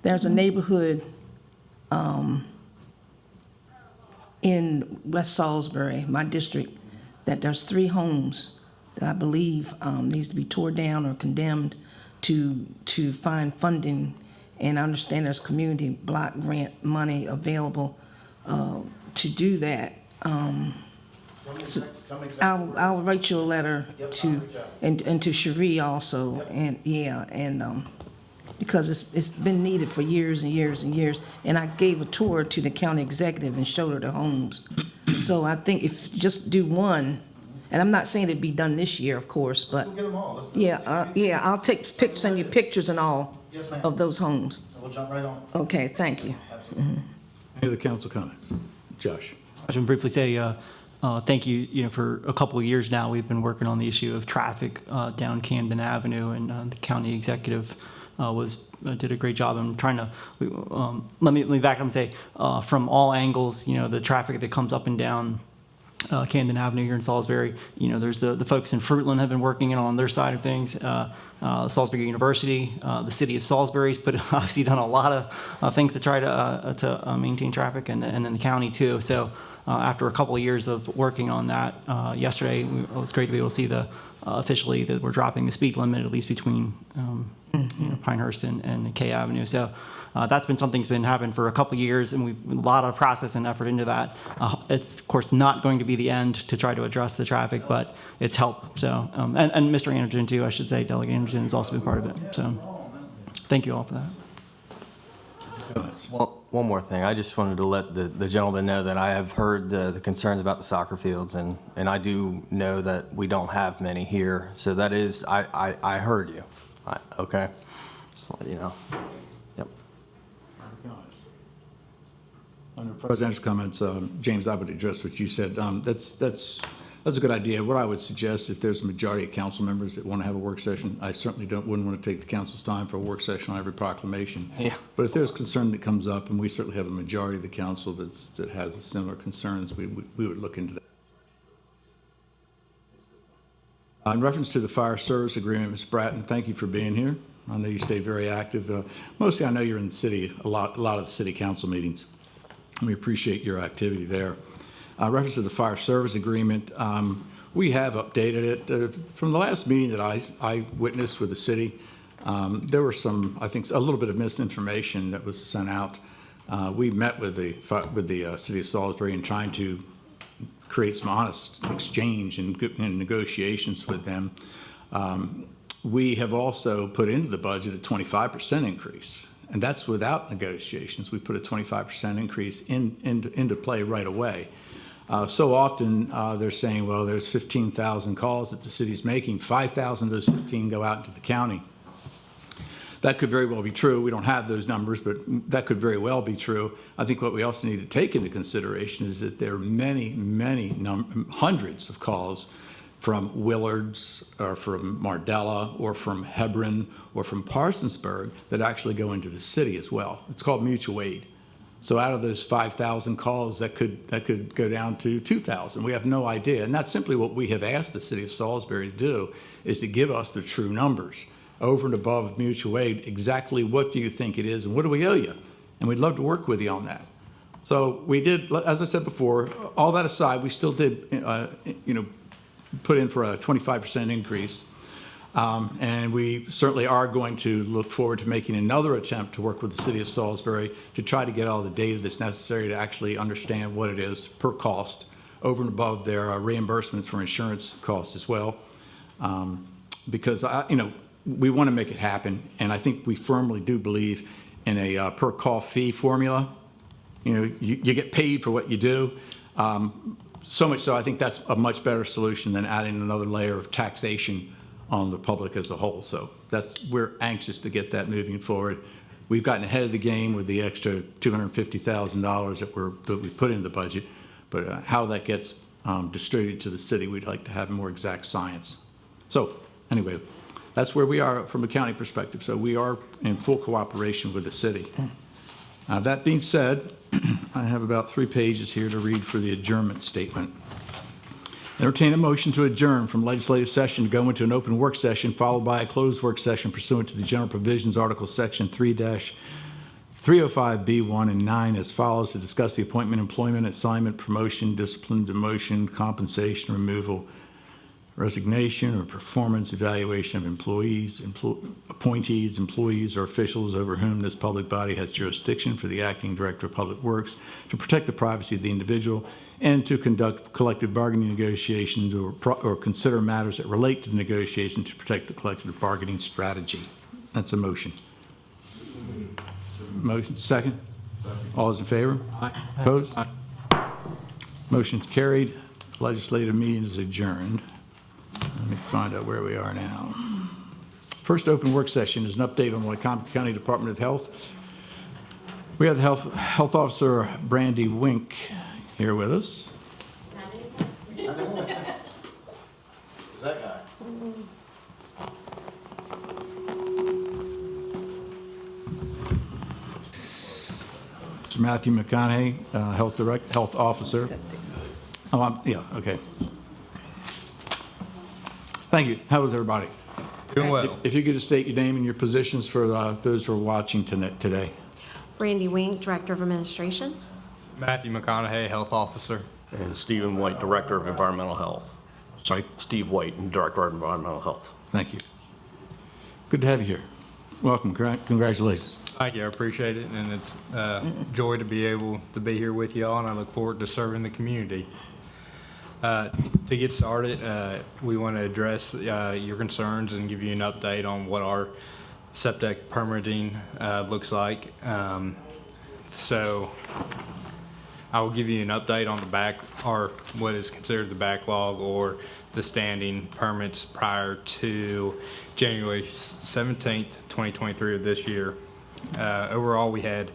There's a neighborhood in West Salisbury, my district, that there's 3 homes that I believe needs to be torn down or condemned to find funding. And I understand there's community block grant money available to do that. So I'll write you a letter and to Cherie also, and because it's been needed for years and years and years. And I gave a tour to the county executive and showed her the homes. So I think if just do one, and I'm not saying it'd be done this year, of course, but We'll get them all. I'll send you pictures and all of those homes. So we'll jump right on. Okay, thank you. Any other council comments? Josh? I should briefly say thank you. You know, for a couple of years now, we've been working on the issue of traffic down Camden Avenue, and the county executive did a great job in trying to. Let me back up and say, from all angles, you know, the traffic that comes up and down Camden Avenue here in Salisbury. You know, there's the folks in Fruitland have been working on their side of things. Salisbury University, the city of Salisbury's obviously done a lot of things to try to maintain traffic, and then the county too. So after a couple of years of working on that, yesterday it was great to be able to see officially that we're dropping the speed limit, at least between Pinehurst and K Avenue. So that's been something that's been happening for a couple of years, and we've a lot of process and effort into that. It's of course not going to be the end to try to address the traffic, but it's helped. So and Mr. Anderson too, I should say, Delegate Anderson has also been part of it. So thank you all for that. Well, one more thing. I just wanted to let the gentleman know that I have heard the concerns about the soccer fields, and I do know that we don't have many here. So that is, I heard you. Okay? Just to let you know. Yep. Under presidential comments, James, I would address what you said. That's a good idea. What I would suggest, if there's a majority of council members that want to have a work session, I certainly wouldn't want to take the council's time for a work session on every proclamation. Yeah. But if there's concern that comes up, and we certainly have a majority of the council that has similar concerns, we would look into that. In reference to the fire service agreement, Ms. Bratton, thank you for being here. I know you stay very active. Mostly, I know you're in the city, a lot of the city council meetings. We appreciate your activity there. Reference to the fire service agreement, we have updated it. From the last meeting that I witnessed with the city, there were some, I think, a little bit of misinformation that was sent out. We met with the city of Salisbury and trying to create some honest exchange and negotiations with them. We have also put into the budget a 25% increase, and that's without negotiations. We put a 25% increase into play right away. So often they're saying, well, there's 15,000 calls that the city's making. 5,000 of those 15 go out into the county. That could very well be true. We don't have those numbers, but that could very well be true. I think what we also need to take into consideration is that there are many hundreds of calls from Willards or from Mardella or from Hebron or from Parsonsburg that actually go into the city as well. It's called mutual aid. So out of those 5,000 calls, that could go down to 2,000. We have no idea. And that's simply what we have asked the city of Salisbury to do, is to give us the true numbers. Over and above mutual aid, exactly what do you think it is and what do we owe you? And we'd love to work with you on that. So we did, as I said before, all that aside, we still did, put in for a 25% increase. And we certainly are going to look forward to making another attempt to work with the city of Salisbury to try to get all the data that's necessary to actually understand what it is per cost, over and above their reimbursements for insurance costs as well. Because, we want to make it happen, and I think we firmly do believe in a per call fee formula. You know, you get paid for what you do. So much so, I think that's a much better solution than adding another layer of taxation on the public as a whole. So we're anxious to get that moving forward. We've gotten ahead of the game with the extra $250,000 that we put in the budget, but how that gets distributed to the city, we'd like to have more exact science. So anyway, that's where we are from a county perspective. So we are in full cooperation with the city. That being said, I have about 3 pages here to read for the adjournment statement. Entertain a motion to adjourn from legislative session to go into an open work session followed by a closed work session pursuant to the general provisions, Article Section 3-305B1 and 9 as follows: to discuss the appointment, employment, assignment, promotion, discipline, demotion, compensation, removal, resignation, or performance evaluation of employees, appointees, employees, or officials over whom this public body has jurisdiction for the acting director of public works, to protect the privacy of the individual, and to conduct collective bargaining negotiations or consider matters that relate to the negotiation to protect the collective bargaining strategy. That's a motion. Motion, second? All those in favor? Aye. Opposed? Aye. Motion's carried. Legislative meeting is adjourned. Let me find out where we are now. First open work session is an update on the Wycomico County Department of Health. We have the Health Officer Brandy Wink here with us. Is that guy? Mr. Matthew McConaughey, Health Officer. Yeah, okay. Thank you. How was everybody? Doing well. If you could just state your name and your positions for those who are watching today. Brandy Wink, Director of Administration. Matthew McConaughey, Health Officer. And Stephen White, Director of Environmental Health. Sorry? Steve White, Director of Environmental Health. Thank you. Good to have you here. Welcome. Congratulations. Thank you. I appreciate it. And it's a joy to be able to be here with you all, and I look forward to serving the community. To get started, we want to address your concerns and give you an update on what our septic permitting looks like. So I will give you an update on what is considered the backlog or the standing permits prior to January 17th, 2023 of this year. Overall, we had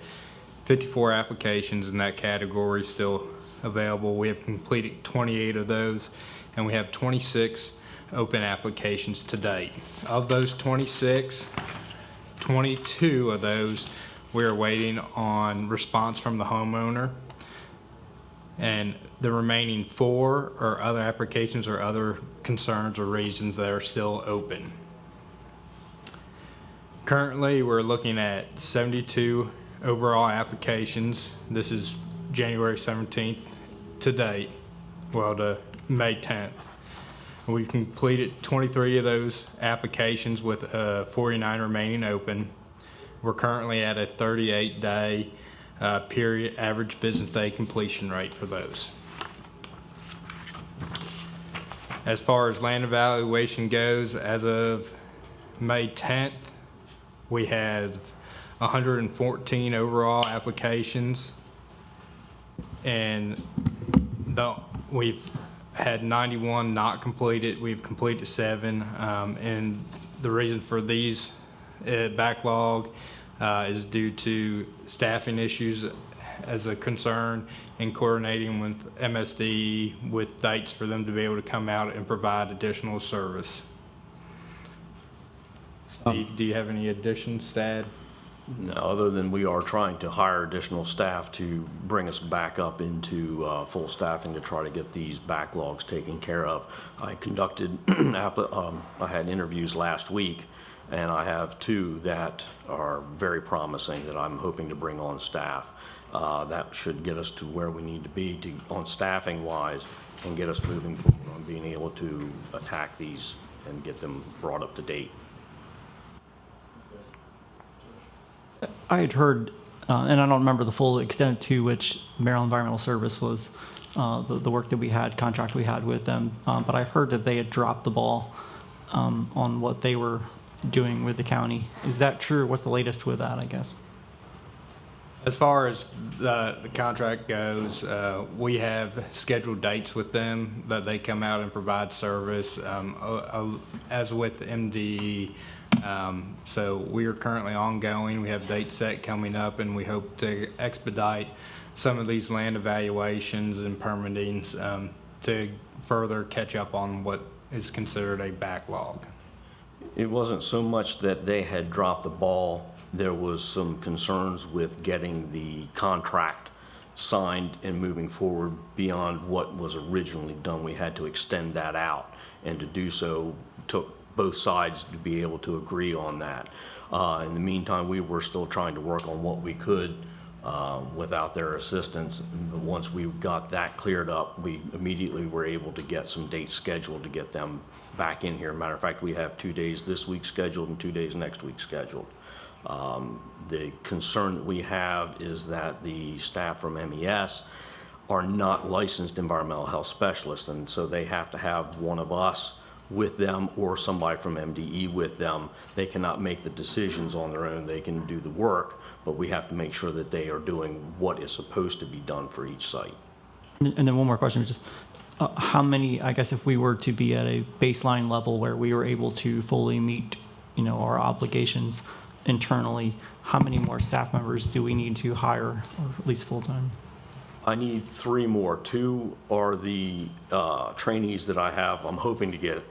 54 applications in that category still available. We have completed 28 of those, and we have 26 open applications to date. Of those 26, 22 of those we are waiting on response from the homeowner, and the remaining 4 are other applications or other concerns or reasons that are still open. Currently, we're looking at 72 overall applications. This is January 17th to date, well, to May 10th. We've completed 23 of those applications with 49 remaining open. We're currently at a 38-day period average business day completion rate for those. As far as land evaluation goes, as of May 10th, we had 114 overall applications, and we've had 91 not completed. We've completed 7, and the reason for these backlog is due to staffing issues as a concern and coordinating with MSD with dates for them to be able to come out and provide additional service. Steve, do you have any additions to add? No, other than we are trying to hire additional staff to bring us back up into full staffing to try to get these backlogs taken care of. I conducted, I had interviews last week, and I have 2 that are very promising that I'm hoping to bring on staff. That should get us to where we need to be on staffing wise and get us moving forward on being able to attack these and get them brought up to date. I had heard, and I don't remember the full extent to which Maryland Environmental Service was the work that we had, contract we had with them, but I heard that they had dropped the ball on what they were doing with the county. Is that true? What's the latest with that, I guess? As far as the contract goes, we have scheduled dates with them that they come out and provide service, as with MDE. So we are currently ongoing. We have dates set coming up, and we hope to expedite some of these land evaluations and permittings to further catch up on what is considered a backlog. It wasn't so much that they had dropped the ball. There was some concerns with getting the contract signed and moving forward beyond what was originally done. We had to extend that out, and to do so took both sides to be able to agree on that. In the meantime, we were still trying to work on what we could without their assistance. But once we got that cleared up, we immediately were able to get some dates scheduled to get them back in here. Matter of fact, we have 2 days this week scheduled and 2 days next week scheduled. The concern that we have is that the staff from MES are not licensed environmental health specialists, and so they have to have one of us with them or somebody from MDE with them. They cannot make the decisions on their own. They can do the work, but we have to make sure that they are doing what is supposed to be done for each site. And then one more question, just how many, I guess if we were to be at a baseline level where we were able to fully meet, our obligations internally, how many more staff members do we need to hire, or at least full-time? I need 3 more. 2 are the trainees that I have, I'm hoping to get,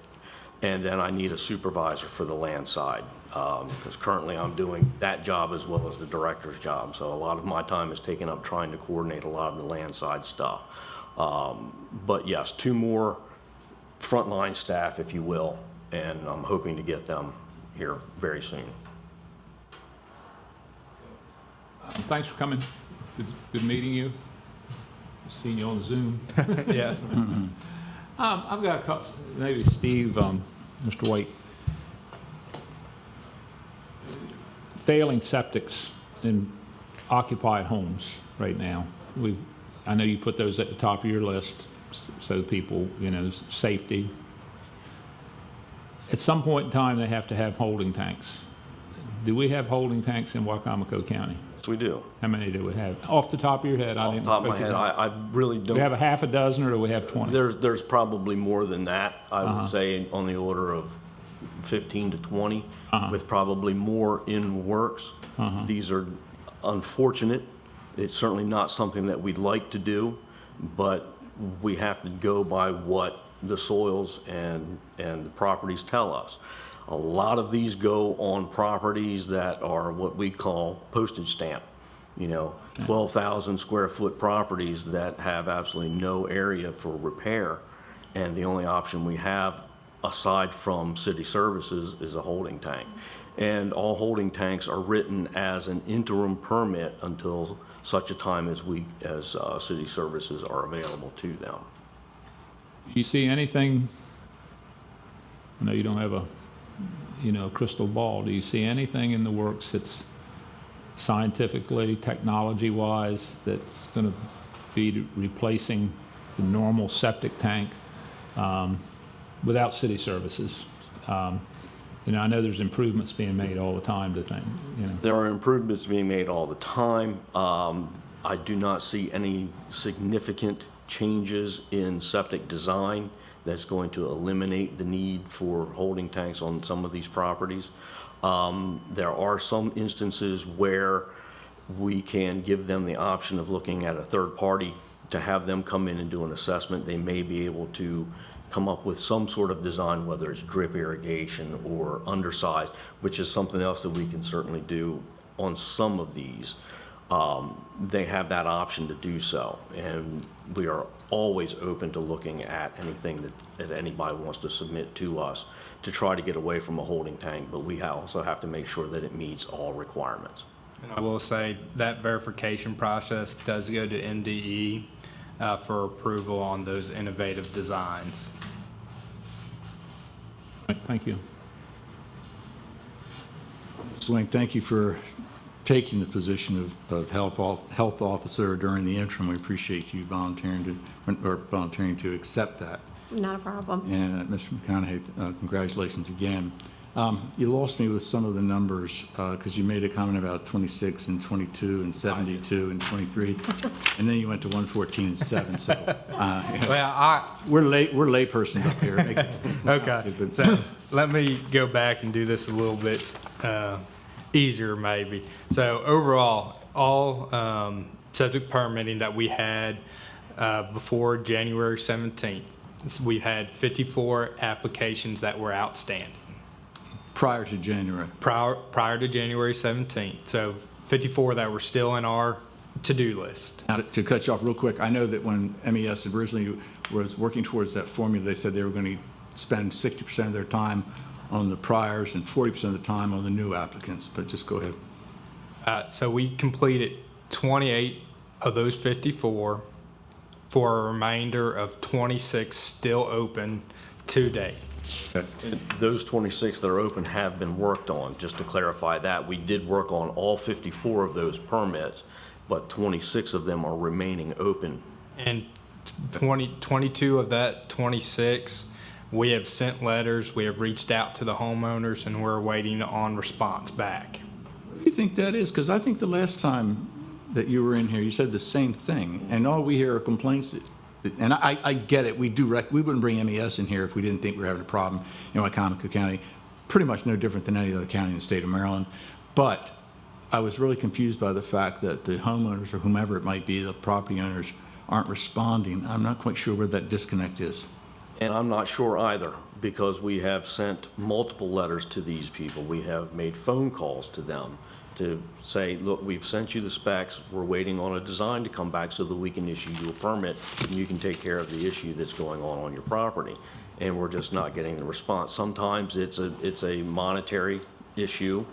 and then I need a supervisor for the land side, because currently I'm doing that job as well as the director's job. So a lot of my time is taken up trying to coordinate a lot of the land side stuff. But yes, 2 more frontline staff, if you will, and I'm hoping to get them here very soon. Thanks for coming. Good meeting you. Seeing you on Zoom. Yes. I've got a couple, maybe Steve, Mr. White. Failing septics in occupied homes right now. I know you put those at the top of your list, so people, safety. At some point in time, they have to have holding tanks. Do we have holding tanks in Wacomico County? Yes, we do. How many do we have? Off the top of your head? Off the top of my head, I really don't. Do we have a half a dozen, or do we have 20? There's probably more than that. I would say on the order of 15 to 20, with probably more in works. These are unfortunate. It's certainly not something that we'd like to do, but we have to go by what the soils and the properties tell us. A lot of these go on properties that are what we call postage stamp, 12,000 square foot properties that have absolutely no area for repair. And the only option we have, aside from city services, is a holding tank. And all holding tanks are written as an interim permit until such a time as city services are available to them. You see anything, I know you don't have a crystal ball. Do you see anything in the works that's scientifically, technology-wise, that's going to be replacing the normal septic tank without city services? I know there's improvements being made all the time to think. There are improvements being made all the time. I do not see any significant changes in septic design that's going to eliminate the need for holding tanks on some of these properties. There are some instances where we can give them the option of looking at a third party to have them come in and do an assessment. They may be able to come up with some sort of design, whether it's drip irrigation or undersized, which is something else that we can certainly do on some of these. They have that option to do so, and we are always open to looking at anything that anybody wants to submit to us to try to get away from a holding tank, but we also have to make sure that it meets all requirements. And I will say that verification process does go to MDE for approval on those innovative designs. Thank you. Swing, thank you for taking the position of health officer during the interim. We appreciate you volunteering to accept that. Not a problem. And Mr. McConaughey, congratulations again. You lost me with some of the numbers, because you made a comment about 26 and 22 and 72 and 23, and then you went to 114 and 7, so. We're laypersons up here. Okay, so let me go back and do this a little bit easier maybe. So overall, all subject permitting that we had before January 17th, we had 54 applications that were outstanding. Prior to January. Prior to January 17th. So 54 that were still in our to-do list. Now, to cut you off real quick, I know that when MES originally was working towards that formula, they said they were going to spend 60% of their time on the priors and 40% of the time on the new applicants, but just go ahead. So we completed 28 of those 54 for a remainder of 26 still open to date. Those 26 that are open have been worked on. Just to clarify that, we did work on all 54 of those permits, but 26 of them are remaining open. And 22 of that 26, we have sent letters, we have reached out to the homeowners, and we're waiting on response back. What do you think that is? Because I think the last time that you were in here, you said the same thing, and all we hear are complaints. And I get it. We wouldn't bring MES in here if we didn't think we were having a problem in Wycomico County. Pretty much no different than any other county in the state of Maryland. But I was really confused by the fact that the homeowners or whomever it might be, the property owners, aren't responding. I'm not quite sure where that disconnect is. And I'm not sure either, because we have sent multiple letters to these people. We have made phone calls to them to say, look, we've sent you the specs, we're waiting on a design to come back so that we can issue you a permit and you can take care of the issue that's going on your property. And we're just not getting the response. Sometimes it's a monetary issue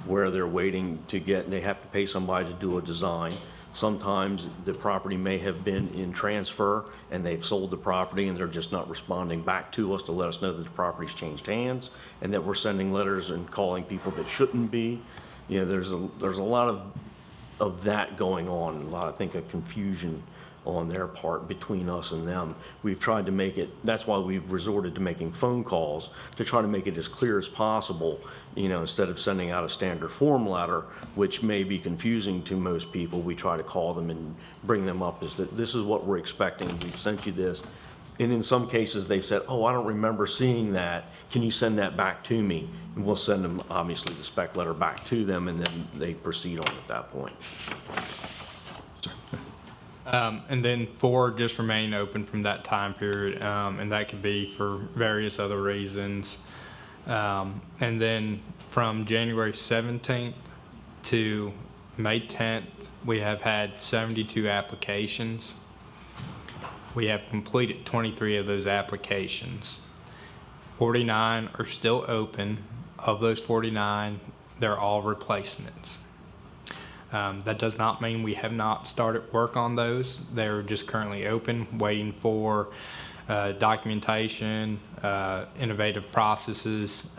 where they're waiting to get, they have to pay somebody to do a design. Sometimes the property may have been in transfer and they've sold the property and they're just not responding back to us to let us know that the property's changed hands and that we're sending letters and calling people that shouldn't be. You know, there's a lot of that going on, a lot, I think, of confusion on their part between us and them. We've tried to make it, that's why we've resorted to making phone calls to try to make it as clear as possible, you know, instead of sending out a standard form letter, which may be confusing to most people. We try to call them and bring them up as that this is what we're expecting, we've sent you this. And in some cases, they've said, oh, I don't remember seeing that. Can you send that back to me? And we'll send them, obviously, the spec letter back to them, and then they proceed on at that point. And then 4 just remain open from that time period, and that could be for various other reasons. And then from January 17th to May 10th, we have had 72 applications. We have completed 23 of those applications. 49 are still open. Of those 49, they're all replacements. That does not mean we have not started work on those. They're just currently open, waiting for documentation, innovative processes.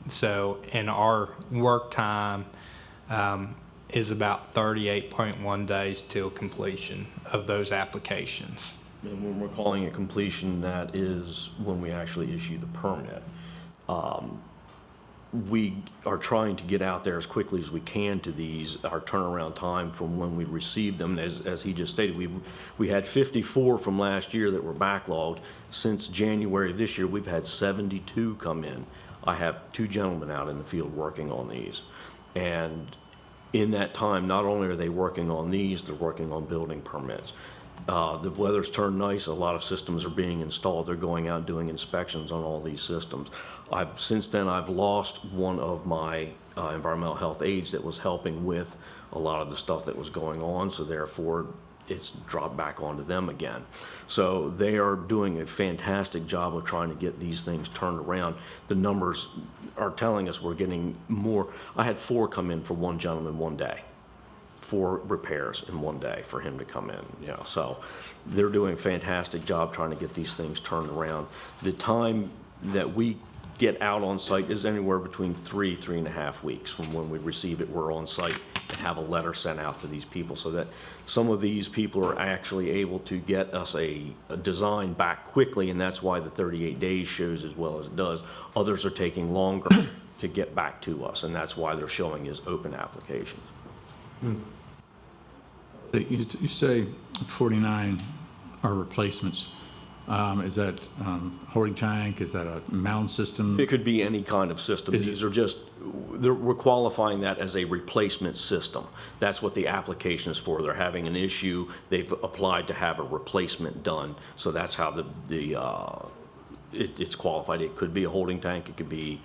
So in our work time is about 38.1 days till completion of those applications. And when we're calling it completion, that is when we actually issue the permit. We are trying to get out there as quickly as we can to these. Our turnaround time from when we received them, as he just stated, we had 54 from last year that were backlogged. Since January of this year, we've had 72 come in. I have 2 gentlemen out in the field working on these. And in that time, not only are they working on these, they're working on building permits. The weather's turned nice. A lot of systems are being installed. They're going out and doing inspections on all these systems. Since then, I've lost one of my environmental health aides that was helping with a lot of the stuff that was going on, so therefore it's dropped back onto them again. So they are doing a fantastic job of trying to get these things turned around. The numbers are telling us we're getting more. I had 4 come in for one gentleman one day. 4 repairs in one day for him to come in, you know, so they're doing a fantastic job trying to get these things turned around. The time that we get out on site is anywhere between 3.5 weeks from when we receive it. We're on site and have a letter sent out to these people so that some of these people are actually able to get us a design back quickly, and that's why the 38 days shows as well as it does. Others are taking longer to get back to us, and that's why they're showing as open applications. You say 49 are replacements. Is that holding tank? Is that a mound system? It could be any kind of system. These are just, we're qualifying that as a replacement system. That's what the application is for. They're having an issue. They've applied to have a replacement done. So that's how it's qualified. It could be a holding tank. It could be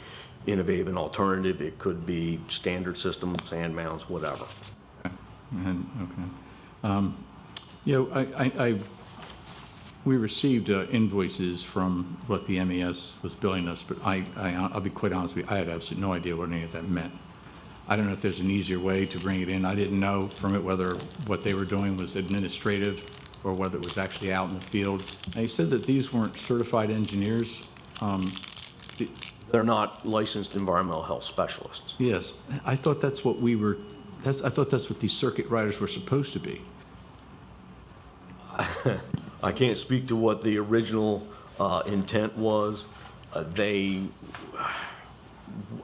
innovative and alternative. It could be standard system, sand mounds, whatever. We received invoices from what the MES was billing us, but I'll be quite honest with you, I had absolutely no idea what any of that meant. I don't know if there's an easier way to bring it in. I didn't know from it whether what they were doing was administrative or whether it was actually out in the field. And you said that these weren't certified engineers. They're not licensed environmental health specialists. Yes, I thought that's what I thought that's what these circuit riders were supposed to be. I can't speak to what the original intent was.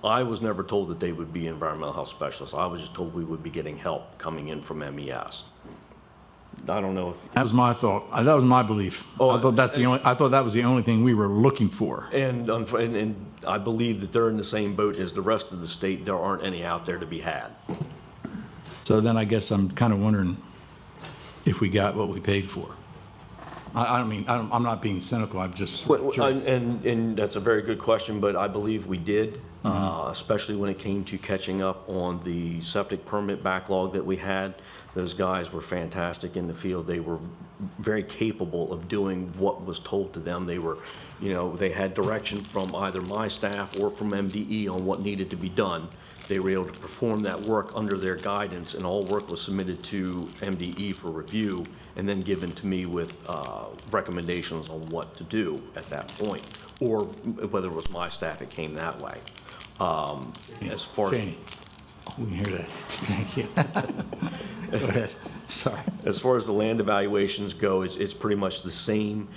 I was never told that they would be environmental health specialists. I was just told we would be getting help coming in from MES. I don't know if... That was my thought. That was my belief. I thought that was the only thing we were looking for. And I believe that they're in the same boat as the rest of the state. There aren't any out there to be had. So then I guess I'm kind of wondering if we got what we paid for. I'm not being cynical, I'm just curious. And that's a very good question, but I believe we did, especially when it came to catching up on the septic permit backlog that we had. Those guys were fantastic in the field. They were very capable of doing what was told to them. They were, they had direction from either my staff or from MDE on what needed to be done. They were able to perform that work under their guidance, and all work was submitted to MDE for review and then given to me with recommendations on what to do at that point, or whether it was my staff, it came that way. As far as... Shane, we can hear that. Thank you. Go ahead. Sorry. As far as the land evaluations go, it's pretty much the same.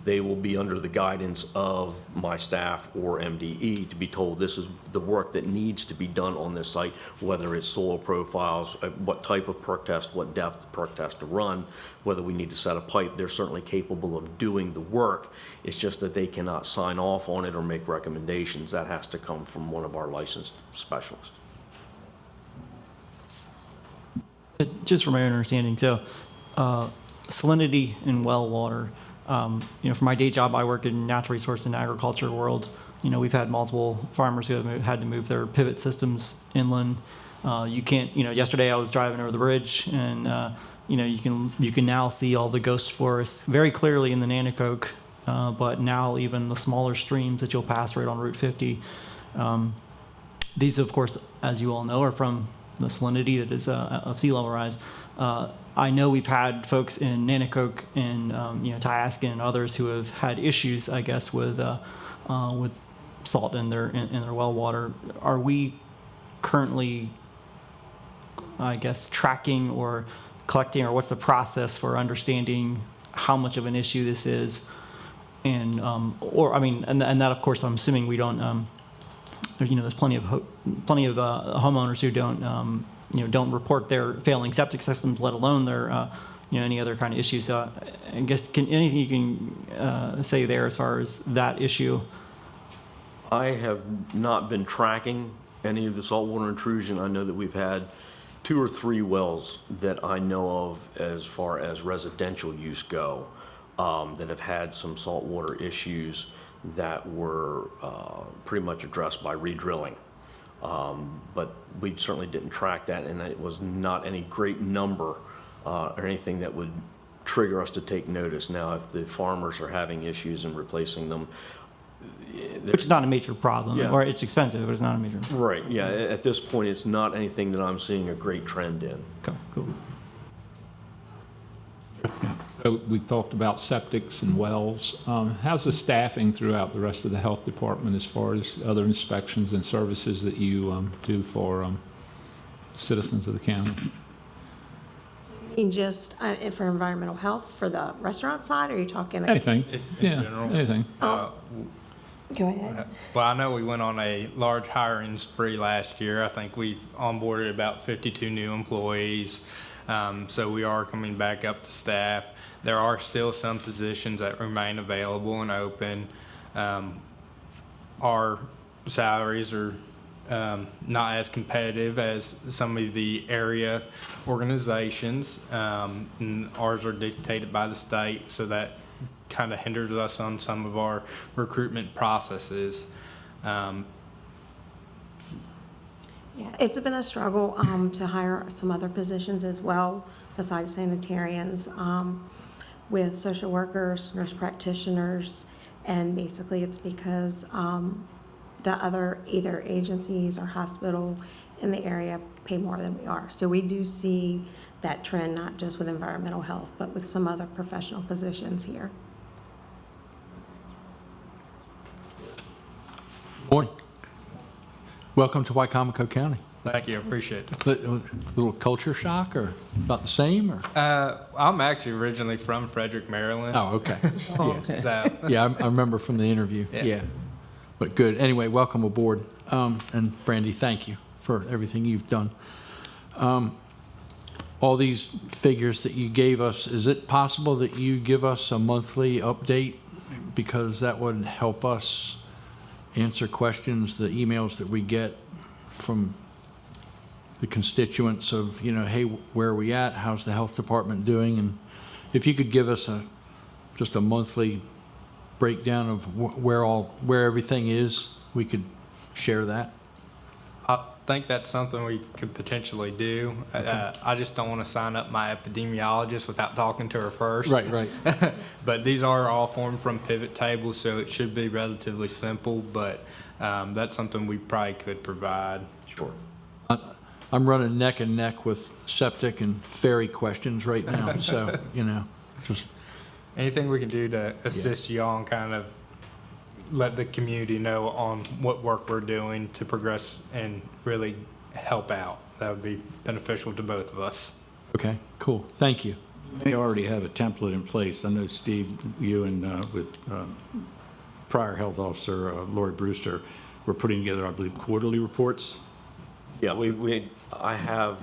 They will be under the guidance of my staff or MDE to be told this is the work that needs to be done on this site, whether it's soil profiles, what type of perk test, what depth perk test to run, whether we need to set a pipe. They're certainly capable of doing the work. It's just that they cannot sign off on it or make recommendations. That has to come from one of our licensed specialists. Just from my own understanding, so salinity in well water, for my day job, I work in natural resource and agriculture world. We've had multiple farmers who have had to move their pivot systems inland. You can't, yesterday I was driving over the bridge and, you can now see all the ghost forests very clearly in the Nanticoke, but now even the smaller streams that you'll pass right on Route 50. These, of course, as you all know, are from the salinity that is of sea level rise. I know we've had folks in Nanticoke and Tyaskin and others who have had issues, I guess, with salt in their well water. Are we currently, I guess, tracking or collecting, or what's the process for understanding how much of an issue this is? And and that, of course, I'm assuming we don't. There's plenty of homeowners who don't report their failing septic systems, let alone their any other kind of issues. So I guess anything you can say there as far as that issue? I have not been tracking any of the saltwater intrusion. I know that we've had 2 or 3 wells that I know of as far as residential use go that have had some saltwater issues that were pretty much addressed by redrilling. But we certainly didn't track that, and it was not any great number or anything that would trigger us to take notice. Now, if the farmers are having issues in replacing them, which is not a major problem, yeah. Or it's expensive, but it's not a major problem. Right, yeah. At this point, it's not anything that I'm seeing a great trend in. Okay, cool. So we talked about septics and wells. How's the staffing throughout the rest of the health department as far as other inspections and services that you do for citizens of the county? Just for environmental health for the restaurant side, or are you talking? Anything, yeah, anything. Go ahead. Well, I know we went on a large hiring spree last year. I think we've onboarded about 52 new employees. So we are coming back up to staff. There are still some positions that remain available and open. Our salaries are not as competitive as some of the area organizations. And ours are dictated by the state, so that kind of hinders us on some of our recruitment processes. Yeah, it's been a struggle to hire some other positions as well, besides sanitarians, with social workers, nurse practitioners, and basically it's because the other either agencies or hospital in the area pay more than we are. So we do see that trend, not just with environmental health, but with some other professional positions here. Morning. Welcome to Wycomico County. Thank you, appreciate it. Little culture shock or about the same or? I'm actually originally from Frederick, Maryland. Oh, okay. Yeah. So, Yeah, I remember from the interview. Yeah. But good. Anyway, welcome aboard. And Brandy, thank you for everything you've done. All these figures that you gave us, is it possible that you give us a monthly update? Because that would help us answer questions, the emails that we get from the constituents of, you know, hey, where are we at? How's the health department doing? And if you could give us just a monthly breakdown of where everything is, we could share that. I think that's something we could potentially do. Okay. I just don't want to sign up my epidemiologist without talking to her first. Right. But these are all formed from pivot tables, so it should be relatively simple, but that's something we probably could provide. Sure. I'm running neck and neck with septic and ferry questions right now, so, you know, just. Anything we can do to assist you all and kind of let the community know on what work we're doing to progress and really help out, that would be beneficial to both of us. Okay, cool. Thank you. They already have a template in place. I know, Steve, you and with prior health officer Lori Brewster were putting together, I believe, quarterly reports. Yeah, I have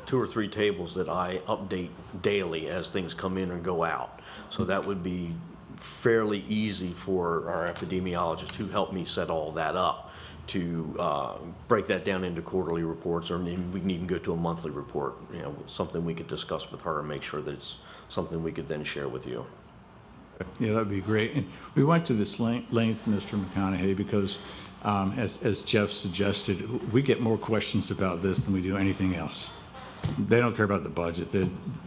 2 or 3 tables that I update daily as things come in and go out. So that would be fairly easy for our epidemiologist to help me set all that up, to break that down into quarterly reports, or we can even go to a monthly report, you know, something we could discuss with her and make sure that it's something we could then share with you. Yeah, that'd be great. And we went to this length, Mr. McConaughey, because as Jeff suggested, we get more questions about this than we do anything else. They don't care about the budget.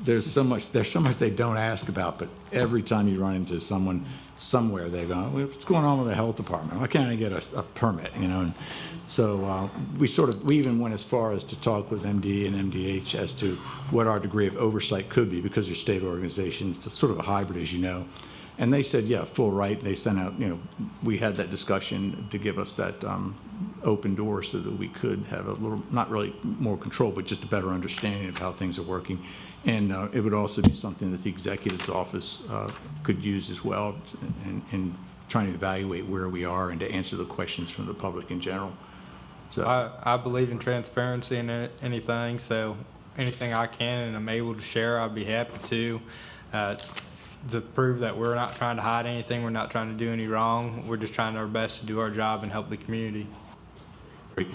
There's so much they don't ask about, but every time you run into someone somewhere, they go, well, what's going on with the health department? Why can't I get a permit, you know? And so we even went as far as to talk with MD and MDH as to what our degree of oversight could be, because they're state organizations. It's sort of a hybrid, as you know. And they said, yeah, full right. They sent out, you know, we had that discussion to give us that open door so that we could have a little, not really more control, but just a better understanding of how things are working. And it would also be something that the executive's office could use as well in trying to evaluate where we are and to answer the questions from the public in general. So I believe in transparency in anything, so anything I can and I'm able to share, I'd be happy to prove that we're not trying to hide anything, we're not trying to do any wrong, we're just trying our best to do our job and help the community. Great.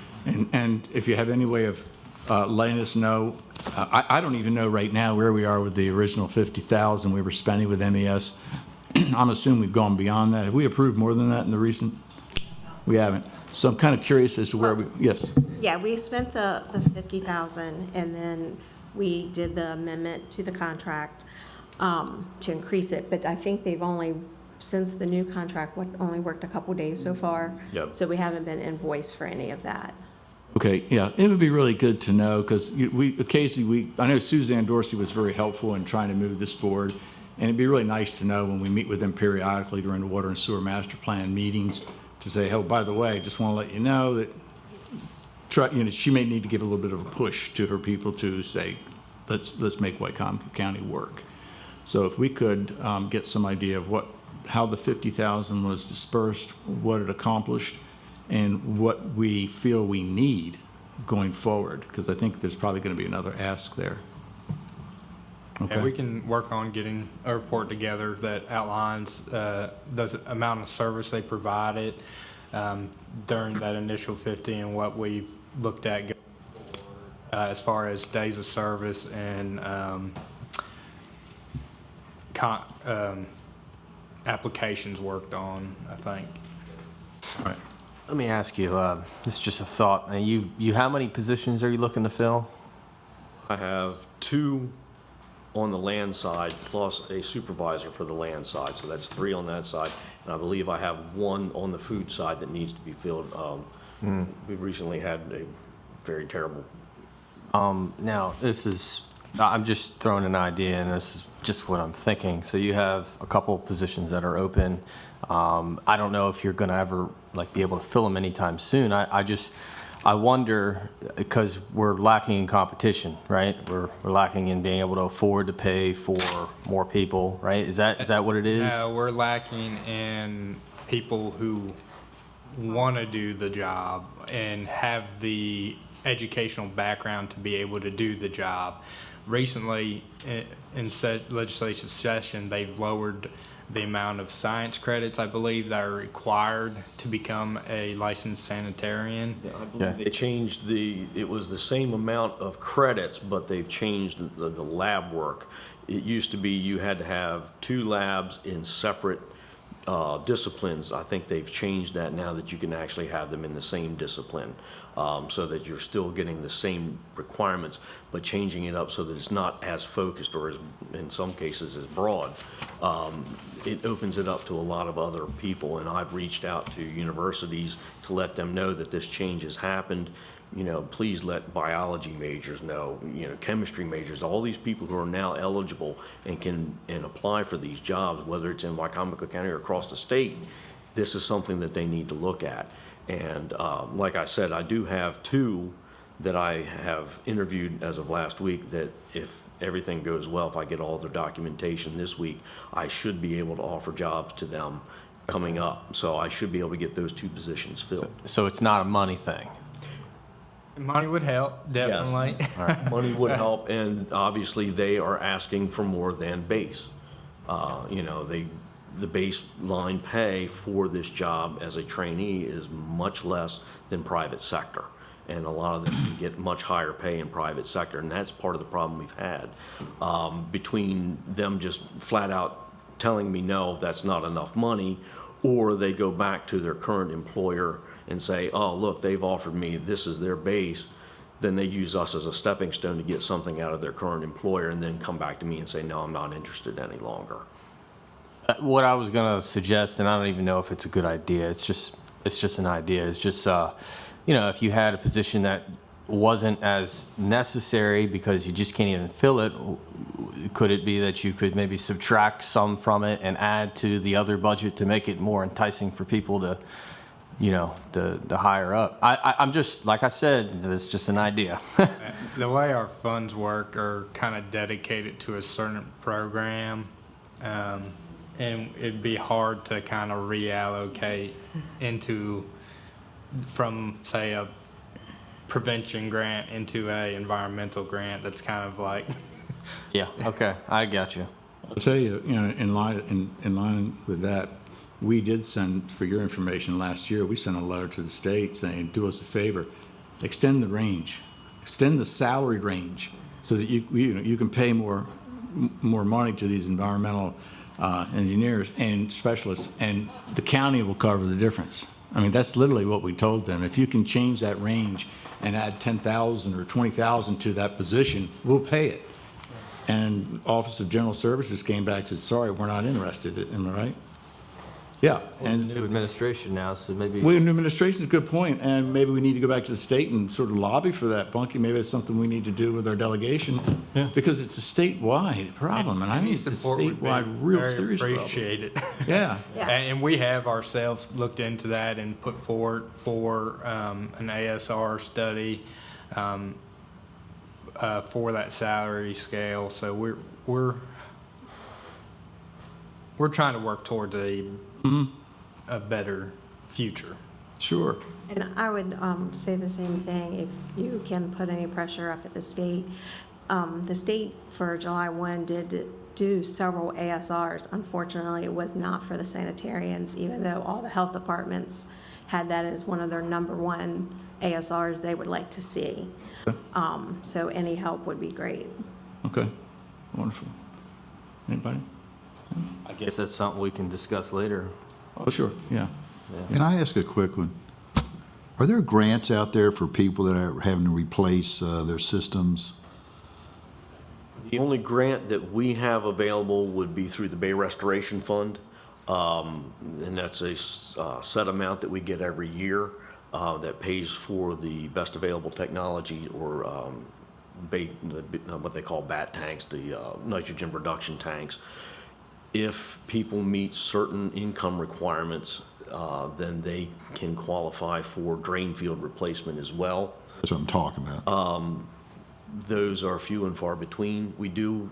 And if you have any way of letting us know, I don't even know right now where we are with the original $50,000 we were spending with MES. I'm assuming we've gone beyond that. Have we approved more than that in the recent? We haven't. So I'm kind of curious as to where we, yes. Yeah, we spent the $50,000, and then we did the amendment to the contract to increase it, but I think they've only, since the new contract, only worked a couple days so far. Yep. So we haven't been invoiced for any of that. Okay, yeah, it would be really good to know, because we occasionally, I know Suzanne Dorsey was very helpful in trying to move this forward, and it'd be really nice to know when we meet with them periodically during the Water and Sewer Master Plan meetings to say, oh, by the way, just want to let you know that, you know, she may need to give a little bit of a push to her people to say, let's make Wycomico County work. So if we could get some idea of what how the 50,000 was dispersed, what it accomplished, and what we feel we need going forward, because I think there's probably going to be another ask there. Okay. And we can work on getting a report together that outlines the amount of service they provided during that initial 50 and what we've looked at going forward, as far as days of service and applications worked on, I think. All right. Let me ask you, this is just a thought. And you, how many positions are you looking to fill? I have 2 on the land side plus a supervisor for the land side, so that's 3 on that side. And I believe I have 1 on the food side that needs to be filled. We recently had a very terrible. Now, I'm just throwing an idea, and this is just what I'm thinking. So you have a couple of positions that are open. I don't know if you're going to ever be able to fill them anytime soon. I wonder, because we're lacking in competition, right? We're lacking in being able to afford to pay for more people, right? Is that what it is? No, we're lacking in people who want to do the job and have the educational background to be able to do the job. Recently, in legislative session, they've lowered the amount of science credits, I believe, that are required to become a licensed sanitarian. Yeah, I believe they changed it was the same amount of credits, but they've changed the lab work. It used to be you had to have 2 labs in separate disciplines. I think they've changed that now that you can actually have them in the same discipline, so that you're still getting the same requirements, but changing it up so that it's not as focused or as, in some cases, as broad. It opens it up to a lot of other people, and I've reached out to universities to let them know that this change has happened. Please let biology majors know, chemistry majors, all these people who are now eligible and can apply for these jobs, whether it's in Wycomico County or across the state. This is something that they need to look at. And like I said, I do have 2 that I have interviewed as of last week that if everything goes well, if I get all their documentation this week, I should be able to offer jobs to them coming up. So I should be able to get those 2 positions filled. So it's not a money thing? Money would help, definitely. Yes. All right. Money would help, and obviously they are asking for more than base. The baseline pay for this job as a trainee is much less than private sector. And a lot of them can get much higher pay in private sector, and that's part of the problem we've had. Between them just flat out telling me, no, that's not enough money, or they go back to their current employer and say, oh, look, they've offered me, this is their base, then they use us as a stepping stone to get something out of their current employer and then come back to me and say, no, I'm not interested any longer. What I was going to suggest, and I don't even know if it's a good idea, it's just an idea, it's just, if you had a position that wasn't as necessary because you just can't even fill it, could it be that you could maybe subtract some from it and add to the other budget to make it more enticing for people to hire up? I'm just, like I said, it's just an idea. The way our funds work are kind of dedicated to a certain program, and it'd be hard to kind of reallocate from, say, a prevention grant into a environmental grant. That's kind of like... Yeah, okay, I got you. I'll tell you, in line with that, we did send, for your information, last year, we sent a letter to the state saying, do us a favor, extend the range, extend the salary range so that you can pay more money to these environmental engineers and specialists, and the county will cover the difference. I mean, that's literally what we told them. If you can change that range and add 10,000 or 20,000 to that position, we'll pay it. And Office of General Services came back and said, sorry, we're not interested. Am I right? Yeah. And new administration now, so maybe... Well, new administration is a good point, and maybe we need to go back to the state and sort of lobby for that, Bunky. Maybe that's something we need to do with our delegation, because it's a statewide problem, and I think it's a statewide, real serious problem. Appreciated. Yeah. And we have ourselves looked into that and put forward for an ASR study for that salary scale. So we're we're trying to work towards a better future. Sure. And I would say the same thing, if you can put any pressure up at the state. The state for July 1 did do several ASRs. Unfortunately, it was not for the sanitarians, even though all the health departments had that as one of their #1 ASRs they would like to see. So any help would be great. Okay, wonderful. Anybody? I guess that's something we can discuss later. Oh, sure, yeah. Can I ask a quick one? Are there grants out there for people that are having to replace their systems? The only grant that we have available would be through the Bay Restoration Fund. And that's a set amount that we get every year that pays for the best available technology or what they call BAT tanks, the nitrogen reduction tanks. If people meet certain income requirements, then they can qualify for drain field replacement as well. That's what I'm talking about. Those are few and far between. We do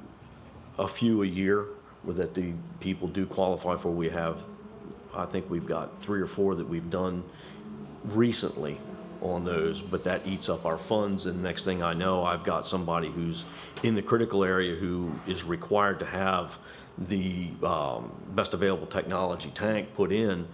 a few a year that the people do qualify for. We have, I think we've got 3 or 4 that we've done recently on those, but that eats up our funds, and next thing I know, I've got somebody who's in the critical area who is required to have the best available technology tank put in,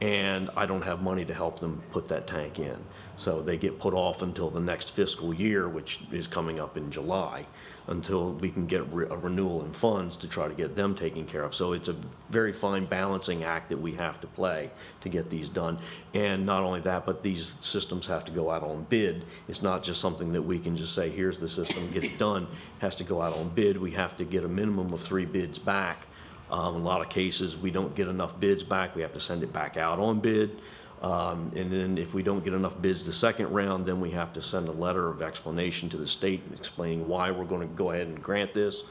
and I don't have money to help them put that tank in. So they get put off until the next fiscal year, which is coming up in July, until we can get a renewal in funds to try to get them taken care of. So it's a very fine balancing act that we have to play to get these done. And not only that, but these systems have to go out on bid. It's not just something that we can just say, here's the system, get it done. It has to go out on bid. We have to get a minimum of 3 bids back. In a lot of cases, we don't get enough bids back. We have to send it back out on bid. And then if we don't get enough bids the second round, then we have to send a letter of explanation to the state explaining why we're going to go ahead and grant this.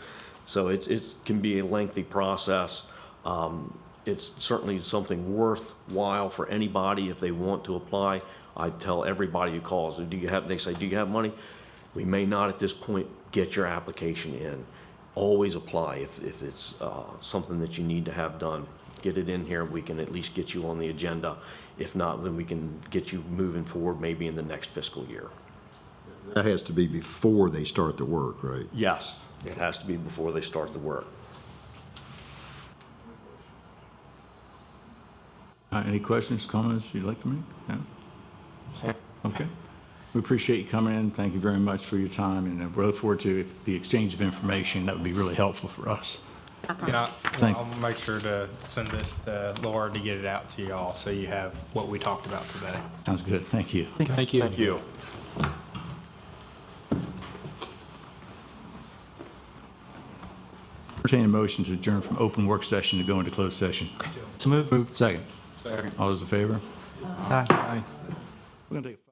So it can be a lengthy process. It's certainly something worthwhile for anybody if they want to apply. I tell everybody who calls, they say, do you have money? We may not at this point. Get your application in. Always apply if it's something that you need to have done. Get it in here. We can at least get you on the agenda. If not, then we can get you moving forward maybe in the next fiscal year. That has to be before they start the work, right? Yes, it has to be before they start the work. Any questions, comments you'd like to make? No? Okay. We appreciate you coming in. Thank you very much for your time, and we look forward to the exchange of information. That would be really helpful for us. Yeah, I'll make sure to send this to Laura to get it out to y'all, so you have what we talked about today. Sounds good. Thank you. Thank you. Thank you. Entertain a motion to adjourn from open work session to go into closed session. So moved. Second. All those in favor? Aye. We're going to take a